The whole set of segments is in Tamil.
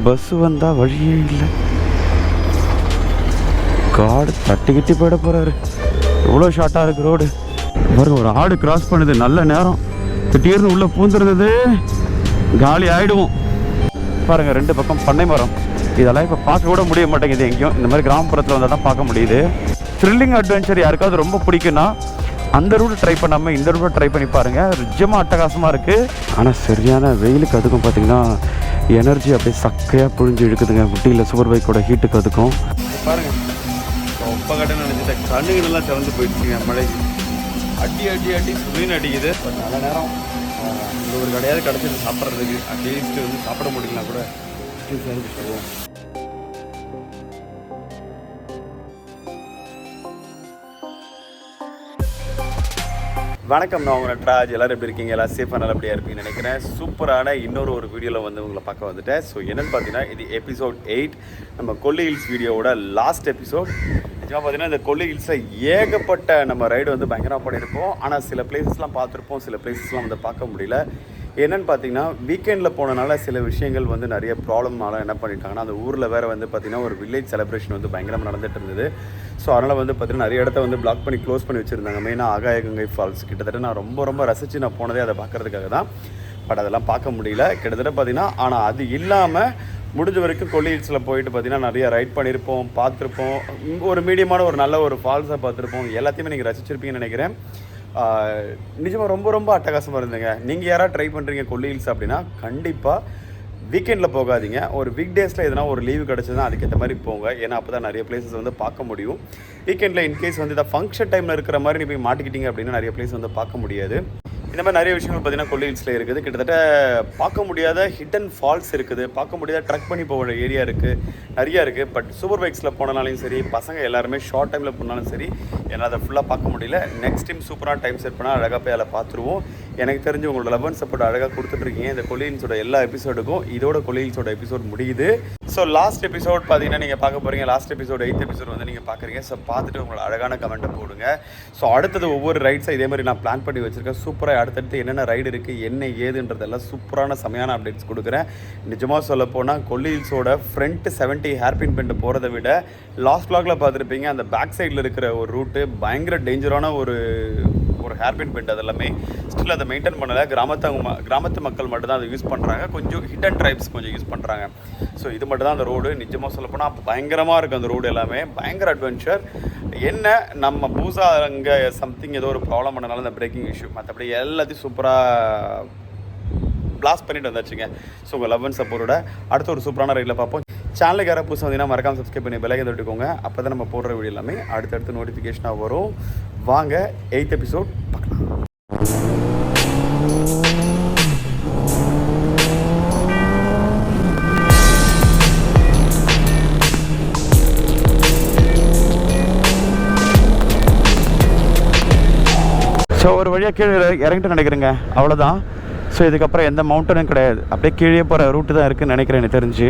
பஸ்ஸு வந்தால் வழியே இல்லை. காடு தட்டிக்கிட்டி போயிட போகிறாரு. எவ்வளோ ஷார்ட்டாக இருக்குது ரோடு பாருங்க. ஒரு ஆடு கிராஸ் பண்ணுது, நல்ல நேரம். திடீர்னு உள்ளே பூந்துருந்தது, காலி ஆகிடுவோம். பாருங்கள், 2 பக்கம் பண்ணை மரம். இதெல்லாம் இப்போ பார்க்க கூட முடிய மாட்டேங்குது எங்கேயும். இந்த மாதிரி கிராமப்புறத்தில் வந்தால் தான் பார்க்க முடியுது. த்ரில்லிங் அட்வென்ச்சர் யாருக்காவது ரொம்ப பிடிக்குன்னா அந்த ரூட் ட்ரை பண்ணாமல் இந்த ரூட்டை ட்ரை பண்ணி பாருங்கள். நிஜமாக அட்டகாசமாக இருக்குது. ஆனால் சரியான வெயிலுக்கு அதுக்கும் பார்த்திங்கன்னா எனர்ஜி அப்படியே சக்கையாக புழிஞ்சு இழுக்குதுங்க. முட்டியில் சூப்பர் பைக்கோட ஹீட்டுக்கு அதுக்கும் பாருங்கள். ரொம்ப கட்டணம் நினச்சிட்டேன், கண்ணுகளெல்லாம் திறந்து போயிடுச்சுங்க. மழை அடி அடி அடி சுமீன் அடிக்குது. பட் நல்ல நேரம் இந்த ஒரு கடையாவது கிடச்சிட்டு சாப்பிட்றதுக்கு. அட்லீஸ்ட் வந்து சாப்பிட முடியலனா கூட சேர்ந்து போவோம். வணக்கம், நான் உங்கள் நட்ராஜ். எல்லோரும் எப்படி இருக்கீங்க? எல்லாம் சேஃபாக நல்லபடியாக இருப்பீங்கன்னு நினைக்கிறேன். சூப்பரான ஒரு வீடியோவில் வந்து உங்களை பார்க்க வந்துட்டேன். ஸோ என்னென்னு பார்த்தீங்கன்னா, இது எபிசோட் 8, நம்ம கொல்லி ஹில்ஸ் வீடியோவோட லாஸ்ட் எபிசோட். நிஜமாக பார்த்தீங்கன்னா இந்த கொல்லி ஹில்ஸில் ஏகப்பட்ட நம்ம ரைடு வந்து பயங்கரமாக பண்ணியிருப்போம். ஆனால் சில பிளேசஸ்லாம் பார்த்துருப்போம், சில பிளேசஸ்லாம் வந்து பார்க்க முடியல. என்னென்னு பார்த்தீங்கன்னா, வீக்கெண்டில் போனனால சில விஷயங்கள் வந்து நிறைய ப்ராப்ளம்னால என்ன பண்ணிட்டாங்கன்னா, அந்த ஊரில் வேறு வந்து பார்த்திங்கன்னா ஒரு வில்லேஜ் செலிப்ரேஷன் வந்து பயங்கரமாக நடந்துகிட்டு இருந்தது. ஸோ அதனால் வந்து பார்த்திங்கன்னா நிறைய இடத்த வந்து பிளாக் பண்ணி க்ளோஸ் பண்ணி வச்சுருந்தாங்க. மெயினாக ஆகாயகங்கை ஃபால்ஸ் கிட்டத்தட்ட நான் ரொம்ப ரசித்து நான் போனதே அதை பார்க்குறதுக்காக தான். பட் அதெல்லாம் பார்க்க முடியல கிட்டத்தட்ட பார்த்திங்கன்னா. ஆனால் அது இல்லாமல் முடிஞ்ச வரைக்கும் கொல்லி ஹில்ஸில் போயிட்டு பார்த்திங்கன்னா நிறைய ரைட் பண்ணியிருப்போம், பார்த்துருப்போம். ஒரு மீடியமான ஒரு நல்ல ஒரு ஃபால்ஸை பார்த்துருப்போம். எல்லாத்தையுமே நீங்கள் ரசிச்சிருப்பீங்கன்னு நினைக்கிறேன். நிஜமாக ரொம்ப அட்டகாசமாக இருந்தேங்க. நீங்கள் யாராவது ட்ரை பண்ணுறீங்க கொல்லி ஹில்ஸ் அப்படின்னா கண்டிப்பாக வீக்கெண்டில் போகாதீங்க. ஒரு வீக் டேஸில் எதனா ஒரு லீவு கிடச்சதுன்னா அதுக்கேற்ற மாதிரி போங்க. ஏன்னா அப்போ தான் நிறைய பிளேசஸ் வந்து பார்க்க முடியும். வீக்கெண்டில் இன்கேஸ் வந்து இந்த ஃபங்க்ஷன் டைமில் இருக்கிற மாதிரி நீ போய் மாட்டிக்கிட்டீங்க அப்படின்னா நிறைய பிளேஸ் வந்து பார்க்க முடியாது. இந்த மாதிரி நிறைய விஷயங்கள் பார்த்திங்கன்னா கொல்லி ஹில்ஸில் இருக்குது. கிட்டத்தட்ட பார்க்க முடியாத ஹிடன் ஃபால்ஸ் இருக்குது, பார்க்க முடியாத ட்ரக் பண்ணி போகிற ஏரியா இருக்குது, நிறையா இருக்குது. பட் சூப்பர் பைக்ஸில் போனாலும் சரி, பசங்க எல்லாருமே ஷார்ட் டைமில் போனாலும் சரி, என்னால் அதை ஃபுல்லாக பார்க்க முடியல. நெக்ஸ்ட் டைம் சூப்பரான டைம் செட் பண்ணால் அழகாக போய் அதில் பார்த்துருவோம். எனக்கு தெரிஞ்சு உங்களோட லவ் அண்ட் சப்போர்ட் அழகாக கொடுத்துட்ருக்கீங்க. இந்த கொல்லி ஹில்ஸோட எல்லா எபிசோடுக்கும் இதோட கொல்லி ஹில்ஸோட எபிசோட் முடியுது. ஸோ லாஸ்ட் எபிசோட் பார்த்தீங்கன்னா நீங்கள் பார்க்க போகிறீங்க. லாஸ்ட் எபிசோட் 8th எபிசோட் வந்து நீங்கள் பார்க்குறீங்க. ஸோ பார்த்துட்டு உங்களோட அழகான கமெண்ட்டை போடுங்க. ஸோ அடுத்தது ஒவ்வொரு ரைட்ஸை இதே மாதிரி நான் பிளான் பண்ணி வச்சுருக்கேன். சூப்பராக அடுத்தடுத்து என்னென்ன ரைடு இருக்குது, என்ன ஏதுன்றதெல்லாம் சூப்பரான செமையான அப்டேட்ஸ் கொடுக்குறேன். நிஜமாக சொல்ல போனால் கொல்லி ஹில்ஸோட ஃப்ரண்ட் 70 ஹேர்பின் பெண்ட் போகிறத விட லாஸ்ட் வ்ளாகில் பார்த்துருப்பீங்க அந்த பேக் சைடில் இருக்கிற ஒரு ரூட்டு பயங்கர டேஞ்சரான ஒரு ஹேர்பின் பெண்ட். அது எல்லாமே ஸ்டில் அதை மெயின்டைன் பண்ணலை. கிராமத்து மக்கள் மட்டும் தான் அதை யூஸ் பண்ணுறாங்க. கொஞ்சம் ஹிடன் ட்ரைப்ஸ் கொஞ்சம் யூஸ் பண்ணுறாங்க. ஸோ இது மட்டும் தான் அந்த ரோடு. நிஜமாக சொல்லப்போனால் பயங்கரமாக இருக்குது அந்த ரோடு. எல்லாமே பயங்கர அட்வென்ச்சர். என்ன நம்ம பூசா அங்கே சம்திங் ஏதோ ஒரு ப்ராப்ளம் பண்ணனால அந்த பிரேக்கிங் இஷ்யூ, மற்றபடி எல்லாத்தையும் சூப்பராக பிளாஸ்ட் பண்ணிட்டு வந்தாச்சுங்க. ஸோ உங்கள் லவ் அண்ட் சப்போர்ட்டோட அடுத்த ஒரு சூப்பரான ரைடில் பார்ப்போம். சேனலுக்கு யாராவது புதுசாக வந்தீங்கன்னா மறக்காமல் சப்ஸ்கிரைப் பண்ணி பெல் ஐக்கன் தட்டிக்கோங்க. அப்போ தான் நம்ம போடுற வீடியோ எல்லாமே அடுத்தடுத்து நோட்டிஃபிகேஷனாக வரும். வாங்க 8th எபிசோட் பார்க்கலாம். ஸோ ஒரு வழியாக கீழே இறங்கிட்டு நினைக்கிறேங்க, அவ்வளோதான். ஸோ இதுக்கப்புறம் எந்த மவுண்டனும் கிடையாது, அப்படியே கீழே போகிற ரூட்டு தான் இருக்குதுன்னு நினைக்கிறேன் எனக்கு தெரிஞ்சு.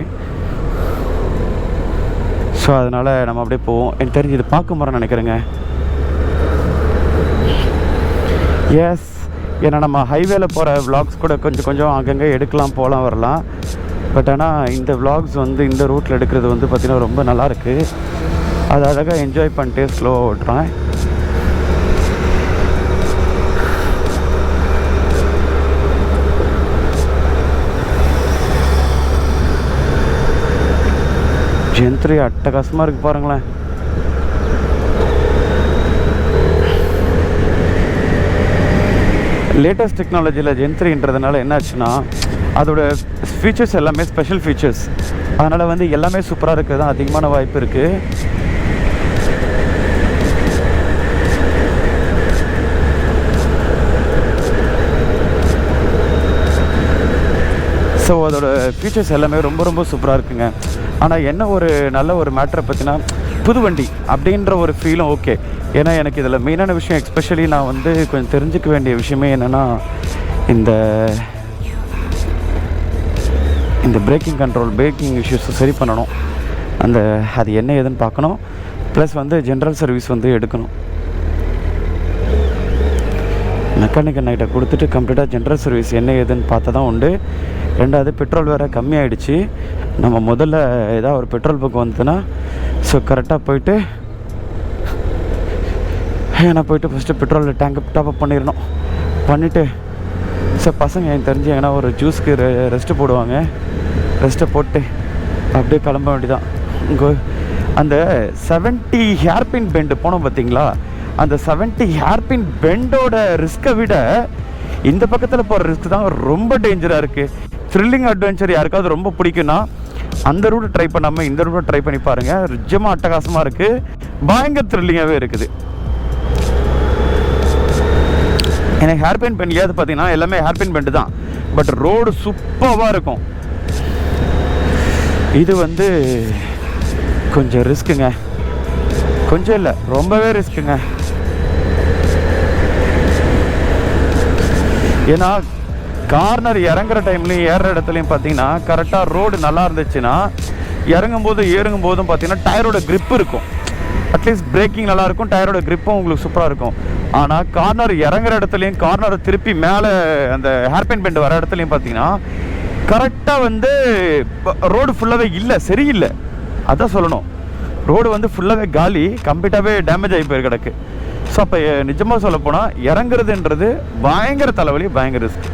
ஸோ அதனால் நம்ம அப்படியே போவோம். எனக்கு தெரிஞ்சு இது பார்க்க மரம் நினைக்கிறேங்க. எஸ், ஏன்னா நம்ம ஹைவேல போகிற விளாக்ஸ் கூட கொஞ்சம் அங்கங்கே எடுக்கலாம், போகலாம் வரலாம். பட் ஆனால் இந்த விளாக்ஸ் வந்து இந்த ரூட்டில் எடுக்கிறது வந்து பார்த்திங்கன்னா ரொம்ப நல்லாயிருக்கு. அது அழகாக என்ஜாய் பண்ணிட்டு ஸ்லோவாக ஓட்டுறேன். ஜென்த்ரி அட்டகாசமாக இருக்குது பாருங்களேன். லேட்டஸ்ட் டெக்னாலஜியில் ஜென்த்ரின்றதுனால என்னாச்சுன்னா அதோட ஃபீச்சர்ஸ் எல்லாமே ஸ்பெஷல் ஃபீச்சர்ஸ். அதனால் வந்து எல்லாமே சூப்பராக இருக்குது தான் அதிகமான வாய்ப்பு இருக்குது. ஸோ அதோட ஃபீச்சர்ஸ் எல்லாமே ரொம்ப சூப்பராக இருக்குங்க. ஆனால் என்ன ஒரு நல்ல ஒரு மேட்டரை பற்றினா, புது வண்டி அப்படின்ற ஒரு ஃபீலும் ஓகே. ஏன்னா எனக்கு இதில் மெயினான விஷயம், எஸ்பெஷலி நான் வந்து கொஞ்சம் தெரிஞ்சுக்க வேண்டிய விஷயமே என்னென்னா, இந்த பிரேக்கிங் இஷ்யூஸை சரி பண்ணணும். அது என்ன ஏதுன்னு பார்க்கணும். ப்ளஸ் வந்து ஜென்ரல் சர்வீஸ் வந்து எடுக்கணும். மெக்கானிக் அண்ணகிட்ட கொடுத்துட்டு கம்ப்ளீட்டாக ஜென்ரல் சர்வீஸ் என்ன ஏதுன்னு பார்த்தா தான் உண்டு. ரெண்டாவது பெட்ரோல் வேறு கம்மியாயிடுச்சு. நம்ம முதல்ல ஏதாவது ஒரு பெட்ரோல் பங்க் வந்துதுன்னா ஸோ கரெக்டாக போயிட்டு நான் போயிட்டு ஃபஸ்ட்டு பெட்ரோலில் டேங்க் டாப்அப் பண்ணிடணும். பண்ணிவிட்டு ஸோ பசங்க எனக்கு தெரிஞ்சு எங்கன்னா ஒரு ஜூஸ்க்கு ரெஸ்ட்டு போடுவாங்க. ரெஸ்ட்டை போட்டு அப்படியே கிளம்ப வேண்டியதான். இங்கே அந்த 70 ஹேர்பின் பெண்டு போனோம் பார்த்தீங்களா, அந்த 70 ஹேர்பின் பெண்டோட ரிஸ்க்கை விட இந்த பக்கத்தில் போகிற ரிஸ்க் தான் ரொம்ப டேஞ்சராக இருக்குது. த்ரில்லிங் அட்வென்ச்சர் யாருக்காவது ரொம்ப பிடிக்குன்னா அந்த ரூட்டை ட்ரை பண்ணாமல் இந்த ரூட்டை ட்ரை பண்ணி பாருங்கள். நிஜமாக அட்டகாசமாக இருக்குது, பயங்கர த்ரில்லிங்காகவே இருக்குது. எனக்கு ஹேர்பின் பெண்ட்லையாவது பார்த்தீங்கன்னா எல்லாமே ஹேர்பின் பெண்டு தான், பட் ரோடு சூப்பராக இருக்கும். இது வந்து கொஞ்சம் ரிஸ்க்குங்க, கொஞ்சம் இல்லை ரொம்பவே ரிஸ்க்குங்க. ஏன்னா கார்னர் இறங்குற டைம்லையும் ஏறுற இடத்துலையும் பார்த்தீங்கன்னா கரெக்டாக ரோடு நல்லா இருந்துச்சுன்னா இறங்கும்போதும் ஏறுங்கும்போதும் பார்த்தீங்கன்னா டயரோட க்ரிப் இருக்கும். அட்லீஸ்ட் பிரேக்கிங் நல்லாயிருக்கும், டயரோட க்ரிப்பும் உங்களுக்கு சூப்பராக இருக்கும். ஆனால் கார்னர் இறங்குற இடத்துலையும் கார்னரை திருப்பி மேலே அந்த ஹேர்பின் பெண்ட் வர இடத்துலையும் பார்த்தீங்கன்னா கரெக்டாக வந்து ரோடு ஃபுல்லாகவே இல்லை, சரியில்லை. அதான் சொல்லணும், ரோடு வந்து ஃபுல்லாகவே காலி, கம்ப்ளீட்டாகவே டேமேஜ் ஆகி போய் கிடக்கு. ஸோ அப்போ நிஜமாக சொல்ல போனால் இறங்குறதுன்றது பயங்கர தலைவலி, பயங்கர ரிஸ்க்.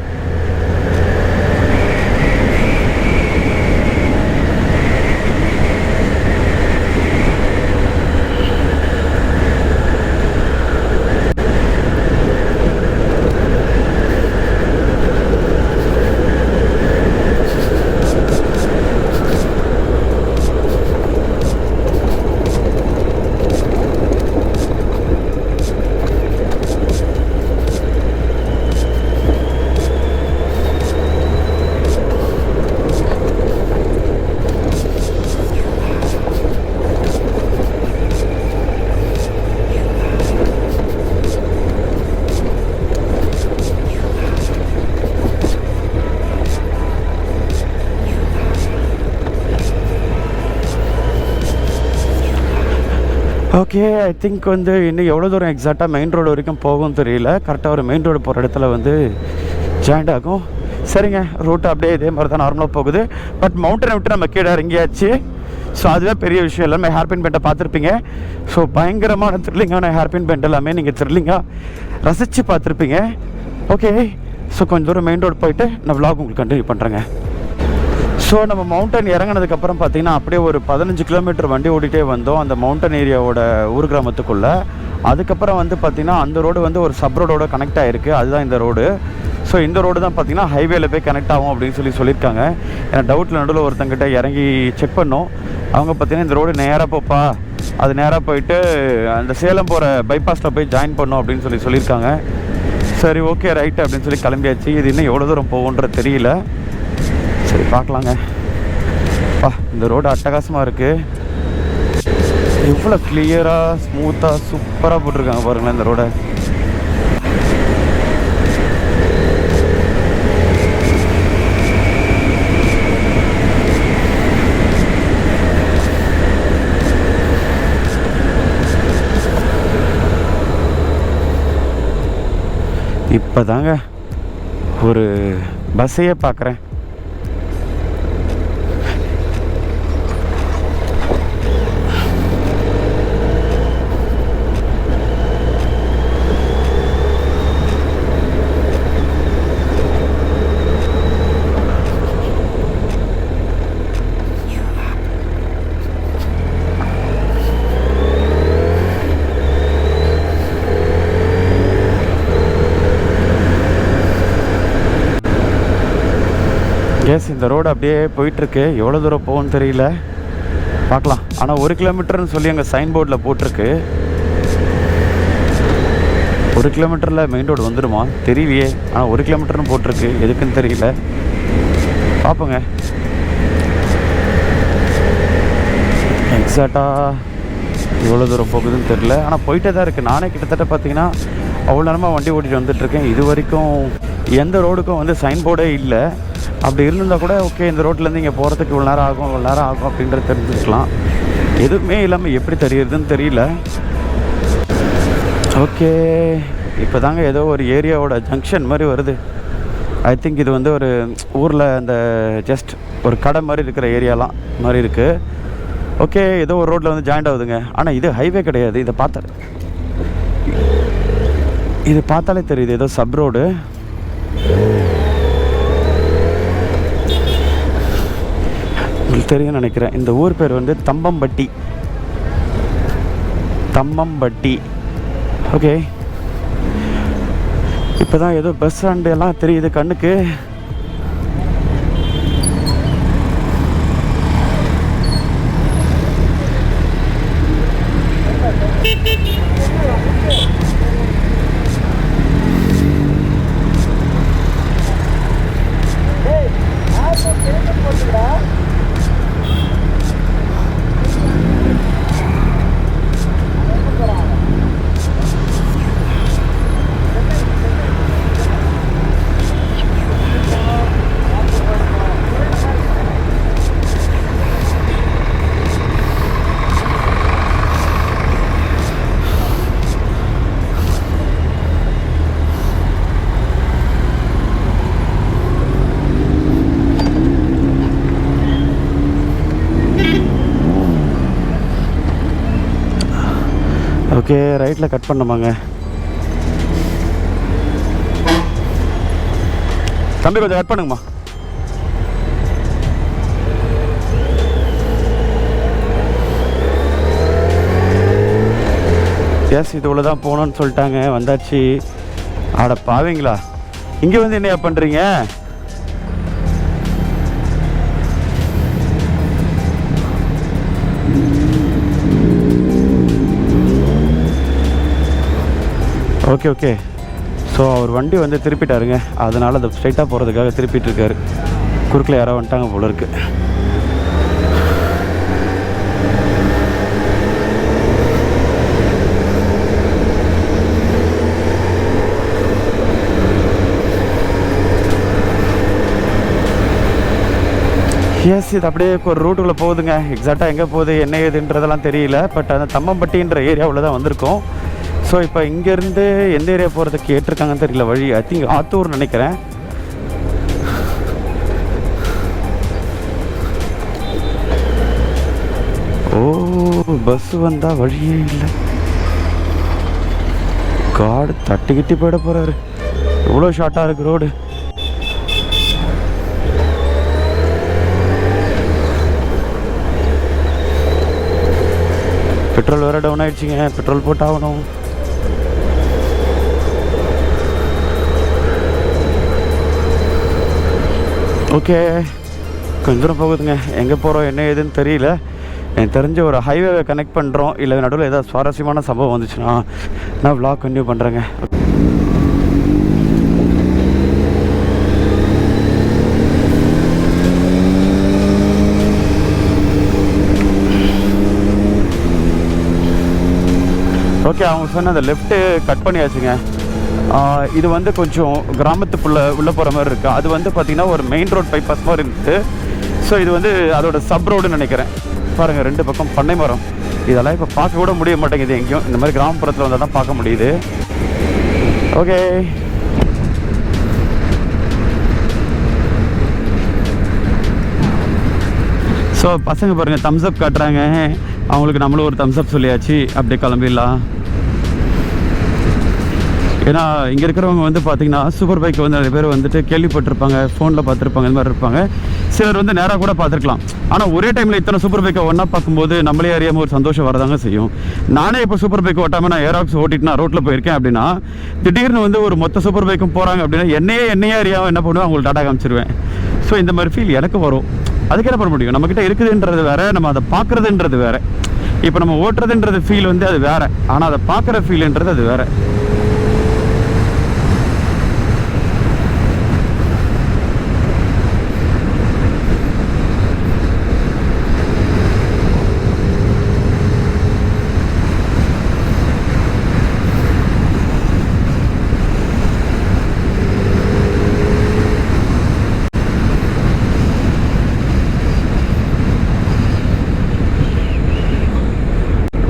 ஓகே, ஐ திங்க் வந்து இன்னும் எவ்வளோ தூரம் எக்ஸாக்டாக மெயின் ரோடு வரைக்கும் போகும் தெரியல. கரெக்டாக ஒரு மெயின் ரோடு போகிற இடத்துல வந்து ஜாயிண்ட் ஆகும். சரிங்க, ரூட்டு அப்படியே இதே மாதிரி தான் நார்மலாக போகுது. பட் மவுண்டனை விட்டு நம்ம கீழே இறங்கியாச்சு. ஸோ அதுவே பெரிய விஷயம். எல்லாமே ஹேர்பின் பெண்டை பார்த்துருப்பீங்க. ஸோ பயங்கரமான த்ரில்லிங்கான ஹேர்பின் பெண்ட் எல்லாமே நீங்கள் த்ரில்லிங்காக ரசித்து பார்த்துருப்பீங்க. ஓகே, ஸோ கொஞ்சம் தூரம் மெயின் ரோடு போயிட்டு நான் விலாக் உங்களுக்கு கண்டினியூ பண்ணுறேங்க. ஸோ நம்ம மவுண்டன் இறங்கினதுக்கப்புறம் பார்த்தீங்கன்னா அப்படியே ஒரு 15 கிலோமீட்டர் வண்டி ஓடிட்டே வந்தோம் அந்த மவுண்டன் ஏரியாவோட ஊர் கிராமத்துக்குள்ளே. அதுக்கப்புறம் வந்து பார்த்திங்கன்னா அந்த ரோடு வந்து ஒரு சப் ரோடோட கனெக்ட் ஆகிருக்கு, அதுதான் இந்த ரோடு. ஸோ இந்த ரோடு தான் பார்த்திங்கன்னா ஹைவேல போய் கனெக்ட் ஆகும் அப்படின்னு சொல்லியிருக்காங்க. ஏன்னா டவுட்டில் நடுவில் ஒருத்தங்கிட்ட இறங்கி செக் பண்ணோம். அவங்க பார்த்திங்கன்னா இந்த ரோடு நேராக போப்பா, அது நேராக போயிட்டு அந்த சேலம் போகிற பைபாஸில் போய் ஜாயின் பண்ணோம் அப்படின்னு சொல்லியிருக்காங்க. சரி ஓகே ரைட்டு அப்படின்னு சொல்லி கிளம்பியாச்சு. இது இன்னும் எவ்வளோ தூரம் போகுன்றது தெரியல. சரி பார்க்கலாங்க. இந்த ரோடு அட்டகாசமாக இருக்குது, எவ்வளோ கிளியராக ஸ்மூத்தாக சூப்பராக போட்டிருக்காங்க பாருங்களேன் இந்த ரோடை. இப்போ தாங்க ஒரு பஸ்ஸையே பார்க்குறேன். எஸ், இந்த ரோடு அப்படியே போயிட்டுருக்கு. எவ்வளோ தூரம் போகும்னு தெரியல, பார்க்கலாம். ஆனால் 1 கிலோமீட்டர்னு சொல்லி அங்கே சைன் போர்டில் போட்டிருக்கு. 1 கிலோமீட்டரில் மெயின் ரோடு வந்துடுமா தெரியலையே. ஆனால் 1 கிலோமீட்டர்னு போட்டிருக்கு, எதுக்குன்னு தெரியல, பார்ப்போங்க. எக்ஸாக்டாக எவ்வளோ தூரம் போகுதுன்னு தெரியல, ஆனால் போயிட்டே தான் இருக்குது. நானே கிட்டத்தட்ட பார்த்தீங்கன்னா அவ்வளோ நேரமாக வண்டி ஓட்டிகிட்டு வந்துட்டுருக்கேன். இது வரைக்கும் எந்த ரோடுக்கும் வந்து சைன் போர்டே இல்லை. அப்படி இருந்திருந்தால் கூட ஓகே, இந்த ரோட்லேருந்து இங்கே போகிறதுக்கு இவ்வளோ நேரம் ஆகும் அப்படின்றது தெரிஞ்சுக்கலாம். எதுவுமே இல்லாமல் எப்படி தெரியுதுன்னு தெரியல. ஓகே, இப்போ தாங்க ஏதோ ஒரு ஏரியாவோட ஜங்ஷன் மாதிரி வருது. ஐ திங்க் இது வந்து ஒரு ஊரில் அந்த ஜஸ்ட் ஒரு கடை மாதிரி இருக்கிற ஏரியாலாம் மாதிரி இருக்குது. ஓகே, ஏதோ ஒரு ரோட்டில் வந்து ஜாயிண்ட் ஆகுதுங்க. ஆனால் இது ஹைவே கிடையாது. இது பார்த்தாலே தெரியுது ஏதோ சப் ரோடு. உங்களுக்கு தெரியும் நினைக்கிறேன். இந்த ஊர் பேர் வந்து தம்பம்பட்டி. ஓகே, இப்போ தான் ஏதோ பஸ் ஸ்டாண்டு எல்லாம் தெரியுது கண்ணுக்கு. ஓகே, ரைட்டில் கட் பண்ணமாங்க. தம்பி கொஞ்சம் கட் பண்ணுங்கம்மா. எஸ், இது உள்ள தான் போகணுன்னு சொல்லிட்டாங்க. வந்தாச்சு. ஆட பாவீங்களா, இங்கே வந்து என்னையா பண்ணுறீங்க? ஓகே. ஸோ அவர் வண்டி வந்து திருப்பிட்டாருங்க. அதனால் அதை ஸ்ட்ரைட்டாக போகிறதுக்காக திருப்பிட்டுருக்காரு. குறுக்கில் யாரோ வந்துட்டாங்க போல இருக்கு. எஸ், இது அப்படியே ஒரு ரூட்டுக்குள்ளே போகுதுங்க. எக்ஸாக்டாக எங்கே போகுது என்ன ஏதுன்றதெல்லாம் தெரியல. பட் அந்த தம்பம்பட்டின்ற ஏரியாவில் தான் வந்திருக்கோம். ஸோ இப்போ இங்கேருந்து எந்த ஏரியா போகிறதுக்கு கேட்டிருக்காங்கன்னு தெரியல வழி. ஐ திங்க் ஆத்தூர் நினைக்கிறேன். ஓ, பஸ் வந்தால் வழியே இல்லை. காடு தட்டிக்கிட்டி போயிட போகிறாரு. இவ்வளோ ஷார்ட்டாக இருக்குது ரோடு. பெட்ரோல் வேறு டவுன் ஆகிடுச்சிங்க. பெட்ரோல் போட்டாகணும். ஓகே, கொஞ்சம் தூரம் போகுதுங்க. எங்கே போகிறோம் என்ன ஏதுன்னு தெரியல. எனக்கு தெரிஞ்ச ஒரு ஹைவேவை கனெக்ட் பண்ணுறோம். இல்லை நடுவில் ஏதாவது சுவாரஸ்யமான சம்பவம் வந்துச்சுன்னா நான் vlog கண்டினியூ பண்ணுறேங்க. ஓகே, அவங்க சொன்ன அந்த லெஃப்ட்டு கட் பண்ணியாச்சுங்க. இது வந்து கொஞ்சம் கிராமத்துக்குள்ளே உள்ளே போகிற மாதிரி இருக்குது. அது வந்து பார்த்திங்கன்னா ஒரு மெயின் ரோட் பைபாஸ் மாதிரி இருக்குது. ஸோ இது வந்து அதோட சப் ரோடுன்னு நினைக்கிறேன். பாருங்கள், 2 பக்கம் பண்ணை மரம். இதெல்லாம் இப்போ பார்க்க கூட முடிய மாட்டேங்குது எங்கேயும். இந்த மாதிரி கிராமப்புறத்தில் வந்தால் தான் பார்க்க முடியுது. ஓகே, ஸோ பசங்க பாருங்கள் தம்ஸ்அப் காட்டுறாங்க. அவங்களுக்கு நம்மளும் ஒரு தம்ஸ்அப் சொல்லியாச்சு. அப்படியே கிளம்பிடலாம். ஏன்னா இங்கே இருக்கிறவங்க வந்து பார்த்திங்கன்னா சூப்பர் பைக் வந்து நிறைய பேர் வந்துட்டு கேள்விப்பட்டிருப்பாங்க, ஃபோனில் பார்த்துருப்பாங்க, இந்த மாதிரி இருப்பாங்க. சிலர் வந்து நேராக கூட பார்த்துருக்கலாம். ஆனால் ஒரே டைமில் இத்தனை சூப்பர் பைக்கை ஒன்றா பார்க்கும்போது நம்மளே அறியாமல் ஒரு சந்தோஷம் வரதாங்க செய்யும். நானே இப்போ சூப்பர் பைக் ஓட்டாமல் நான் ஏராக்ஸ் ஓட்டிட்டு நான் ரோட்டில் போயிருக்கேன் அப்படின்னா, திடீர்னு வந்து ஒரு மொத்த சூப்பர் பைக்கும் போகிறாங்க அப்படின்னா என்னையே அறியாமல் என்ன பண்ணுவேன், அவங்களுக்கு டாட்டா காமிச்சிருவேன். ஸோ இந்த மாதிரி ஃபீல் எனக்கு வரும். அதுக்கு என்ன பண்ண முடியும்? நம்மக்கிட்ட இருக்குதுன்றது வேறு, நம்ம அதை பார்க்குறதுன்றது வேறு. இப்போ நம்ம ஓட்டுறதுன்றது ஃபீல் வந்து அது வேறு, ஆனால் அதை பார்க்குற ஃபீல்ன்றது அது வேறு.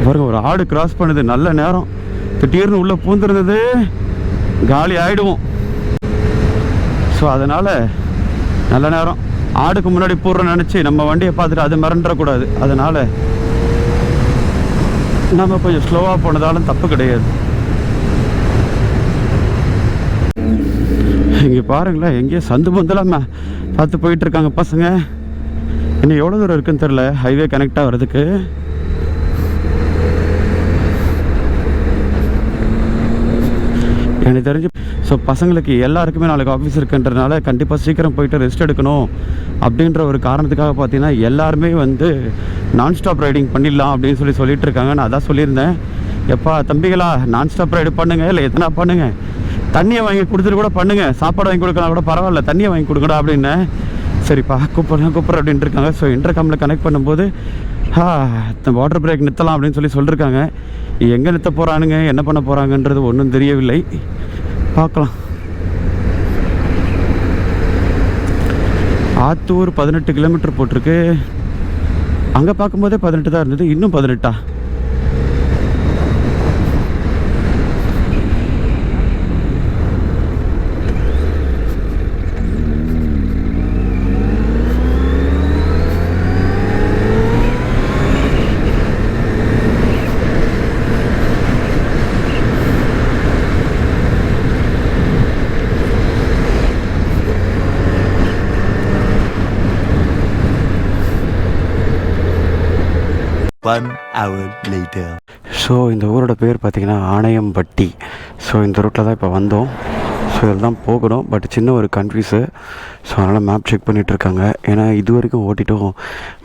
பாருங்க, ஒரு ஆடு கிராஸ் பண்ணுது நல்ல நேரம். திடீர்னு உள்ளே பூந்துருந்தது காலி ஆகிடுவோம். ஸோ ஸோ அதனால் நல்ல நேரம் ஆடுக்கு முன்னாடி போடுறோன்னு நினச்சி நம்ம வண்டியை பார்த்துட்டு அது மிரண்டக்கூடாது. அதனால் நம்ம கொஞ்சம் ஸ்லோவாக போனதாலும் தப்பு கிடையாது. இங்கே பாருங்களேன், எங்கேயோ சந்து பந்தெல்லாம் பார்த்து போயிட்டுருக்காங்க பசங்க. இன்னும் எவ்வளோ தூரம் இருக்குன்னு தெரில ஹைவே கனெக்டாக வர்றதுக்கு. எனக்கு தெரிஞ்சு ஸோ பசங்களுக்கு எல்லாருக்குமே நாளைக்கு ஆஃபீஸ் இருக்குன்றதுனால கண்டிப்பாக சீக்கிரம் போயிட்டு ரெஸ்ட் எடுக்கணும் அப்படின்ற ஒரு காரணத்துக்காக பார்த்தீங்கன்னா எல்லாருமே வந்து நான்ஸ்டாப் ரைடிங் பண்ணிடலாம் அப்படின்னு சொல்லிட்டு இருக்காங்க. நான் அதான் சொல்லியிருந்தேன், எப்பா தம்பிகளா நான்ஸ்டாப் ரைடு பண்ணுங்கள், இல்லை எத்தனை பண்ணுங்கள், தண்ணியை வாங்கி கொடுத்துட்டு கூட பண்ணுங்கள், சாப்பாடு வாங்கி கொடுக்கலாம் கூட பரவாயில்ல, தண்ணியை வாங்கி கொடுக்கடா அப்படின்னு. சரிப்பா கூப்பிட்றேன் அப்படின்ட்டு இருக்காங்க. ஸோ இன்டர்காமில் கனெக்ட் பண்ணும்போது வாட்டர் பிரேக் நிறுத்தலாம் அப்படின்னு சொல்லியிருக்காங்க. எங்கே நிறுத்த போகிறானுங்க, என்ன பண்ண போகிறாங்கன்றது ஒன்றும் தெரியவில்லை, பார்க்கலாம். ஆத்தூர் 18 கிலோமீட்டர் போட்டிருக்கு. அங்கே பார்க்கும்போதே 18 தான் இருந்தது, இன்னும் 18ஆ? One hour later. ஸோ இந்த ஊரோட பேர் பார்த்திங்கன்னா ஆணையம்பட்டி. ஸோ இந்த ரூட்டில் தான் இப்போ வந்தோம். ஸோ இதில் தான் போகணும். பட் சின்ன ஒரு கன்ஃபியூஸு. ஸோ அதனால் மேப் செக் பண்ணிகிட்ருக்காங்க. ஏன்னா இது வரைக்கும் ஓட்டிட்டும்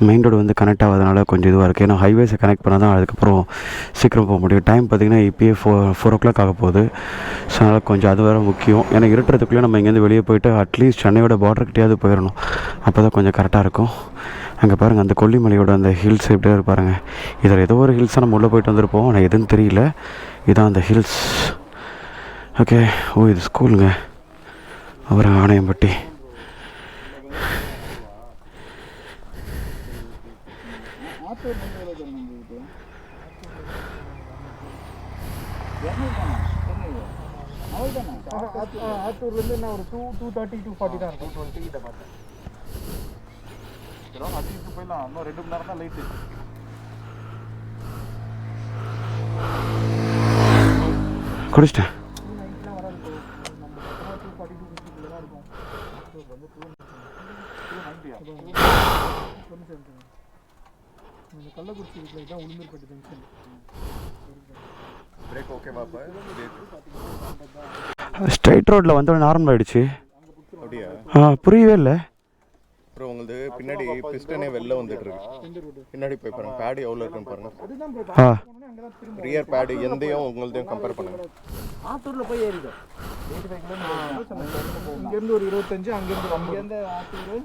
மெயின் ரோடு வந்து கனெக்ட் ஆகாதனால கொஞ்சம் இதுவாக இருக்குது. ஏன்னா ஹைவேஸை கனெக்ட் பண்ணால் தான் அதுக்கப்புறம் சீக்கிரம் போக முடியும். டைம் பார்த்திங்கன்னா இப்போயே 4 o'clock ஆக போகுது. ஸோ அதனால் கொஞ்சம் அது வேறு முக்கியம். ஏன்னா இருட்டுறதுக்குள்ளே நம்ம இங்கேருந்து வெளியே போயிட்டு அட்லீஸ்ட் சென்னையோட பார்டர்கிட்டையாவது போயிடணும். அப்போ தான் கொஞ்சம் கரெக்டாக இருக்கும். அங்கே பாருங்கள், அந்த கொல்லிமலையோட அந்த ஹில்ஸ் எப்படியா இருப்பாருங்க. இதில் ஏதோ ஒரு ஹில்ஸாக நம்ம உள்ளே போயிட்டு வந்திருப்போம், ஆனால் எதுன்னு தெரியல. இதான் அந்த ஹில்ஸ். ஓகே. ஓ இது ஸ்கூலுங்க. அப்புறம் ஆணையம்பட்டி. ஆத்தூர்லேருந்து என்ன ஒரு 230 240 தான் இருக்கும். 220 கிட்ட பார்த்தேன். அதிகம் போயிடலாம். இன்னும் 2 மணி நேரம் தான் லைட்டு. குடிச்சிட்டேன். கள்ளக்குறிச்சி வீட்டில் தான் உளுந்தூர்பேட்டை ஜங்ஷன். பிரேக் ஓகேவா? ஸ்ட்ரைட் ரோட்டில் வந்தோடனே நார்மல் ஆகிடுச்சு. அப்படியா? புரியவே இல்லை. அப்புறம் உங்களுக்கு பின்னாடி பிஸ்டனே வெளில வந்துட்டு இருக்கு. பின்னாடி போய் பாருங்க, பேடு எவ்வளோ இருக்குன்னு பாருங்க. ரியர் பேடு எந்தையும் உங்களதையும் கம்பேர் பண்ணுங்க. ஆத்தூரில் போய் ஏறிடும். இங்கேருந்து ஒரு 25, அங்கேருந்து ஆத்தூர்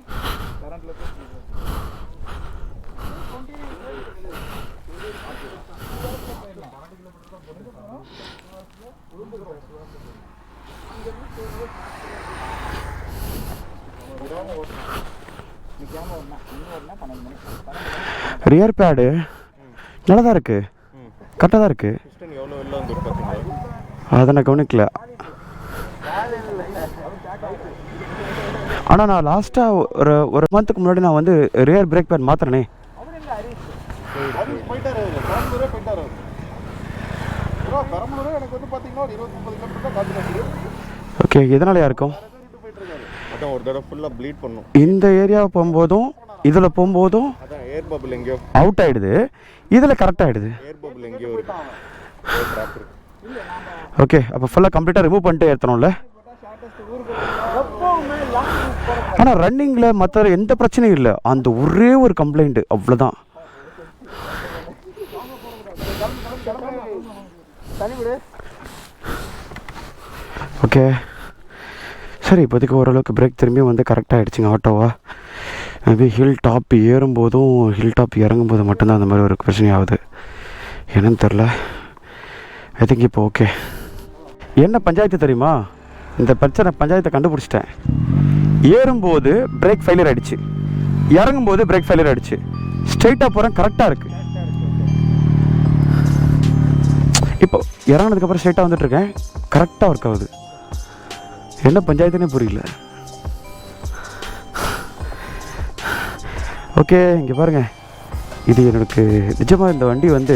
கரண்டில் போய் ரியர் பேடு நல்லா தான் இருக்குது, கரெக்டாக தான் இருக்குது. எவ்வளோ வெளில வந்து பார்த்தீங்களா? அதை நான் கவனிக்கல. ஆனால் நான் லாஸ்ட்டாக ஒரு மந்த்துக்கு முன்னாடி நான் வந்து ரியர் பிரேக் பேட் மாத்திரனே. ஓகே, எதனாலயா இருக்கும்? அதான் ஒரு தடவை ஃபுல்லாக ப்ளீட் பண்ணும். இந்த ஏரியாவை போகும்போதும் இதில் போகும்போதும் அதான் ஏர் பபிள் எங்கேயோ அவுட் ஆகிடுது, இதில் கரெக்ட் ஆகிடுது. ஏர் பபிள் எங்கேயோ இருக்கு. ஓகே, அப்போ ஃபுல்லாக கம்ப்ளீட்டாக ரிமூவ் பண்ணிட்டு ஏற்றணும்ல. ஆனால் ரன்னிங்கில் மற்ற எந்த பிரச்சனையும் இல்லை, அந்த ஒரே ஒரு கம்ப்ளைண்ட்டு அவ்வளோதான். ஓகே சரி, இப்போதைக்கு ஓரளவுக்கு பிரேக் திரும்பியும் வந்து கரெக்டாக ஆகிடுச்சிங்க ஆட்டோவா. மேபி ஹில் டாப் ஏறும்போதும் ஹில் டாப் இறங்கும்போது மட்டும்தான் அந்த மாதிரி ஒரு பிரச்சனை ஆகுது, என்னன்னு தெரில. ஐ திங்க் இப்போ ஓகே. என்ன பஞ்சாயத்து தெரியுமா, இந்த பிரச்சனை பஞ்சாயத்தை கண்டுபிடிச்சிட்டேன். ஏறும்போது பிரேக் ஃபெயிலியர் ஆகிடுச்சு, இறங்கும்போது பிரேக் ஃபெயிலியர் ஆகிடுச்சு. ஸ்ட்ரைட்டாக போகிறேன், கரெக்டாக இருக்குது. இப்போ இறங்கினதுக்கப்புறம் ஸ்ட்ரைட்டாக வந்துட்டுருக்கேன், கரெக்டாக ஒர்க் ஆகுது. என்ன பஞ்சாயத்துனே புரியல. ஓகே, இங்கே பாருங்கள், இது எனக்கு நிஜமாக இந்த வண்டி வந்து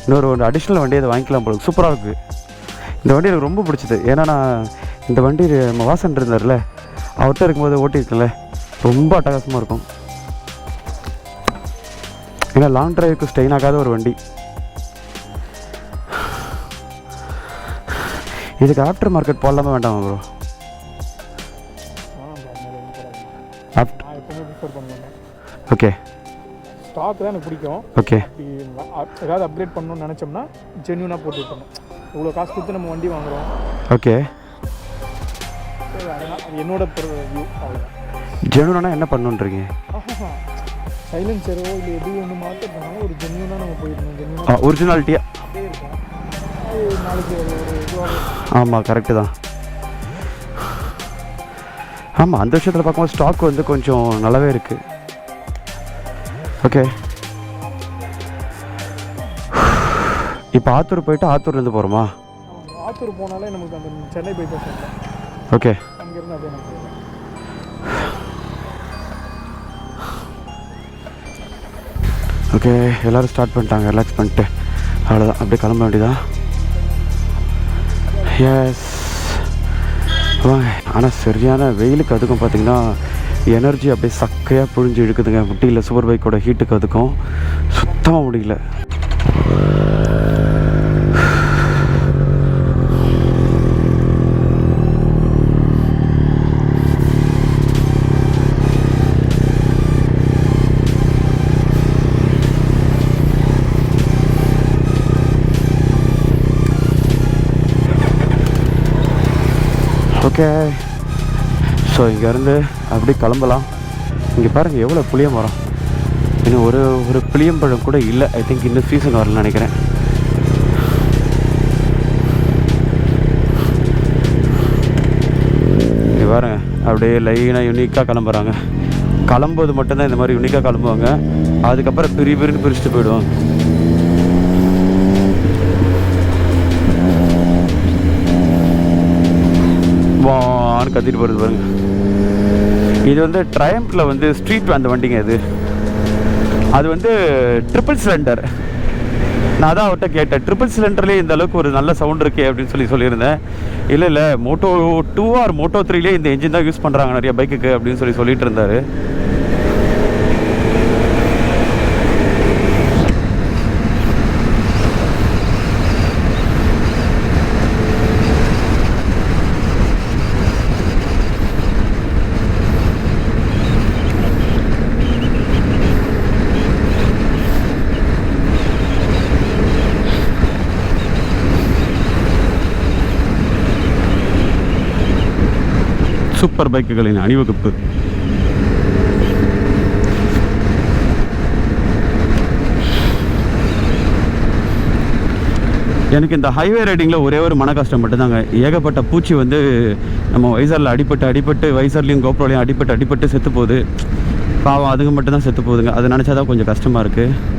இன்னொரு அடிஷ்னல் வண்டி அதை வாங்கிக்கலாம் போல. சூப்பராக இருக்குது இந்த வண்டி, எனக்கு ரொம்ப பிடிச்சது. ஏன்னா நான் இந்த வண்டி நம்ம வாசன் இருந்தார்ல, அவர்கிட்ட இருக்கும்போது ஓட்டியிருக்கேன்ல, ரொம்ப அட்டகாசமாக இருக்கும். ஏன்னா லாங் டிரைவுக்கு ஸ்டெயின் ஆகாத ஒரு வண்டி. இதுக்கு ஆஃப்டர் மார்க்கெட் போடலாமா வேண்டாமா ப்ரோ? ஓகே, ஸ்டாக் தான் எனக்கு பிடிக்கும். ஓகே, ஏதாவது அப்கிரேட் பண்ணணும்னு நினச்சோம்னா ஜென்யூனாக போட்டு விட்டணும். இவ்வளோ காசு கொடுத்து நம்ம வண்டி வாங்குகிறோம். ஓகே, அது என்னோட வியூ. அவ்வளோதான். ஜென்யூனா என்ன பண்ணுன்றீங்க? சைலன்சரோ இல்லை எது ஒன்று மாற்றுறதுனால ஒரு ஜென்யூனாக நம்ம போயிடணும். ஜென்யூனாக ஒரிஜினாலிட்டியாக அப்படியே இருக்கும். அது நாளைக்கு ஒரு இதுவாக. ஆமாம், கரெக்டு தான். ஆமாம், அந்த விஷயத்தில் பார்க்கும்போது ஸ்டாக் வந்து கொஞ்சம் நல்லாவே இருக்குது. ஓகே, இப்போ ஆத்தூர் போயிட்டு ஆத்தூர்லேருந்து போகிறோமா? ஆத்தூர் போனாலே நமக்கு அந்த சென்னை பைபாஸ் இல்லை. ஓகே, அங்கேருந்து அப்படியே நமக்கு ஓகே. எல்லோரும் ஸ்டார்ட் பண்ணிட்டாங்க, ரிலாக்ஸ் பண்ணிட்டு அவ்வளோதான், அப்படியே கிளம்ப வேண்டியதான். எஸ் வாங்க. ஆனால் சரியான வெயிலுக்கு அதுக்கும் பார்த்திங்கன்னா எனர்ஜி அப்படியே சக்கையாக புழிஞ்சு இழுக்குதுங்க. முட்டியில் சூப்பர் பைக்கோட ஹீட்டுக்கு அதுக்கும் சுத்தமாக முடியல. ஓகே, ஸோ இங்கேருந்து அப்படியே கிளம்பலாம். இங்கே பாருங்கள் எவ்வளோ புளிய மரம். இன்னும் ஒரு புளியம்பழம் கூட இல்லை. ஐ திங்க் இன்னும் சீசன் வரலன்னு நினைக்கிறேன். இங்கே பாருங்க, அப்படியே லைனாக யூனிக்காக கிளம்புறாங்க. கிளம்புவது மட்டும்தான் இந்த மாதிரி யூனிக்காக கிளம்புவாங்க. அதுக்கப்புறம் பிரின்னு பிரிச்சுட்டு போயிடுவாங்க. வான்னு கத்திட்டு போகிறது பாருங்க. இது வந்து ட்ரையம்ஃபில் வந்து ஸ்ட்ரீட் அந்த வண்டிங்க. அது வந்து ட்ரிபிள் சிலிண்டர். நான் தான் அவர்கிட்ட கேட்டேன், ட்ரிபிள் சிலிண்டர்லேயே இந்த அளவுக்கு ஒரு நல்ல சவுண்ட் இருக்கே அப்படின்னு சொல்லியிருந்தேன். இல்லை மோட்டோ 2 ஆர் மோட்டோ 3லேயே இந்த என்ஜின் தான் யூஸ் பண்ணுறாங்க நிறைய பைக்குக்கு அப்படின்னு சொல்லிட்டு இருந்தார். சூப்பர் பைக்குகளின் அணிவகுப்பு. எனக்கு இந்த ஹைவே ரைடிங்கில் ஒரே ஒரு மன கஷ்டம் மட்டும்தாங்க. ஏகப்பட்ட பூச்சி வந்து நம்ம வைசரில் அடிபட்டு வைசர்லேயும் கோப்ரோலையும் அடிபட்டு செத்து போகுது. பாவம், அதுங்க மட்டும்தான் செத்து போகுதுங்க. அதை நினச்சா தான் கொஞ்சம் கஷ்டமாக இருக்குது.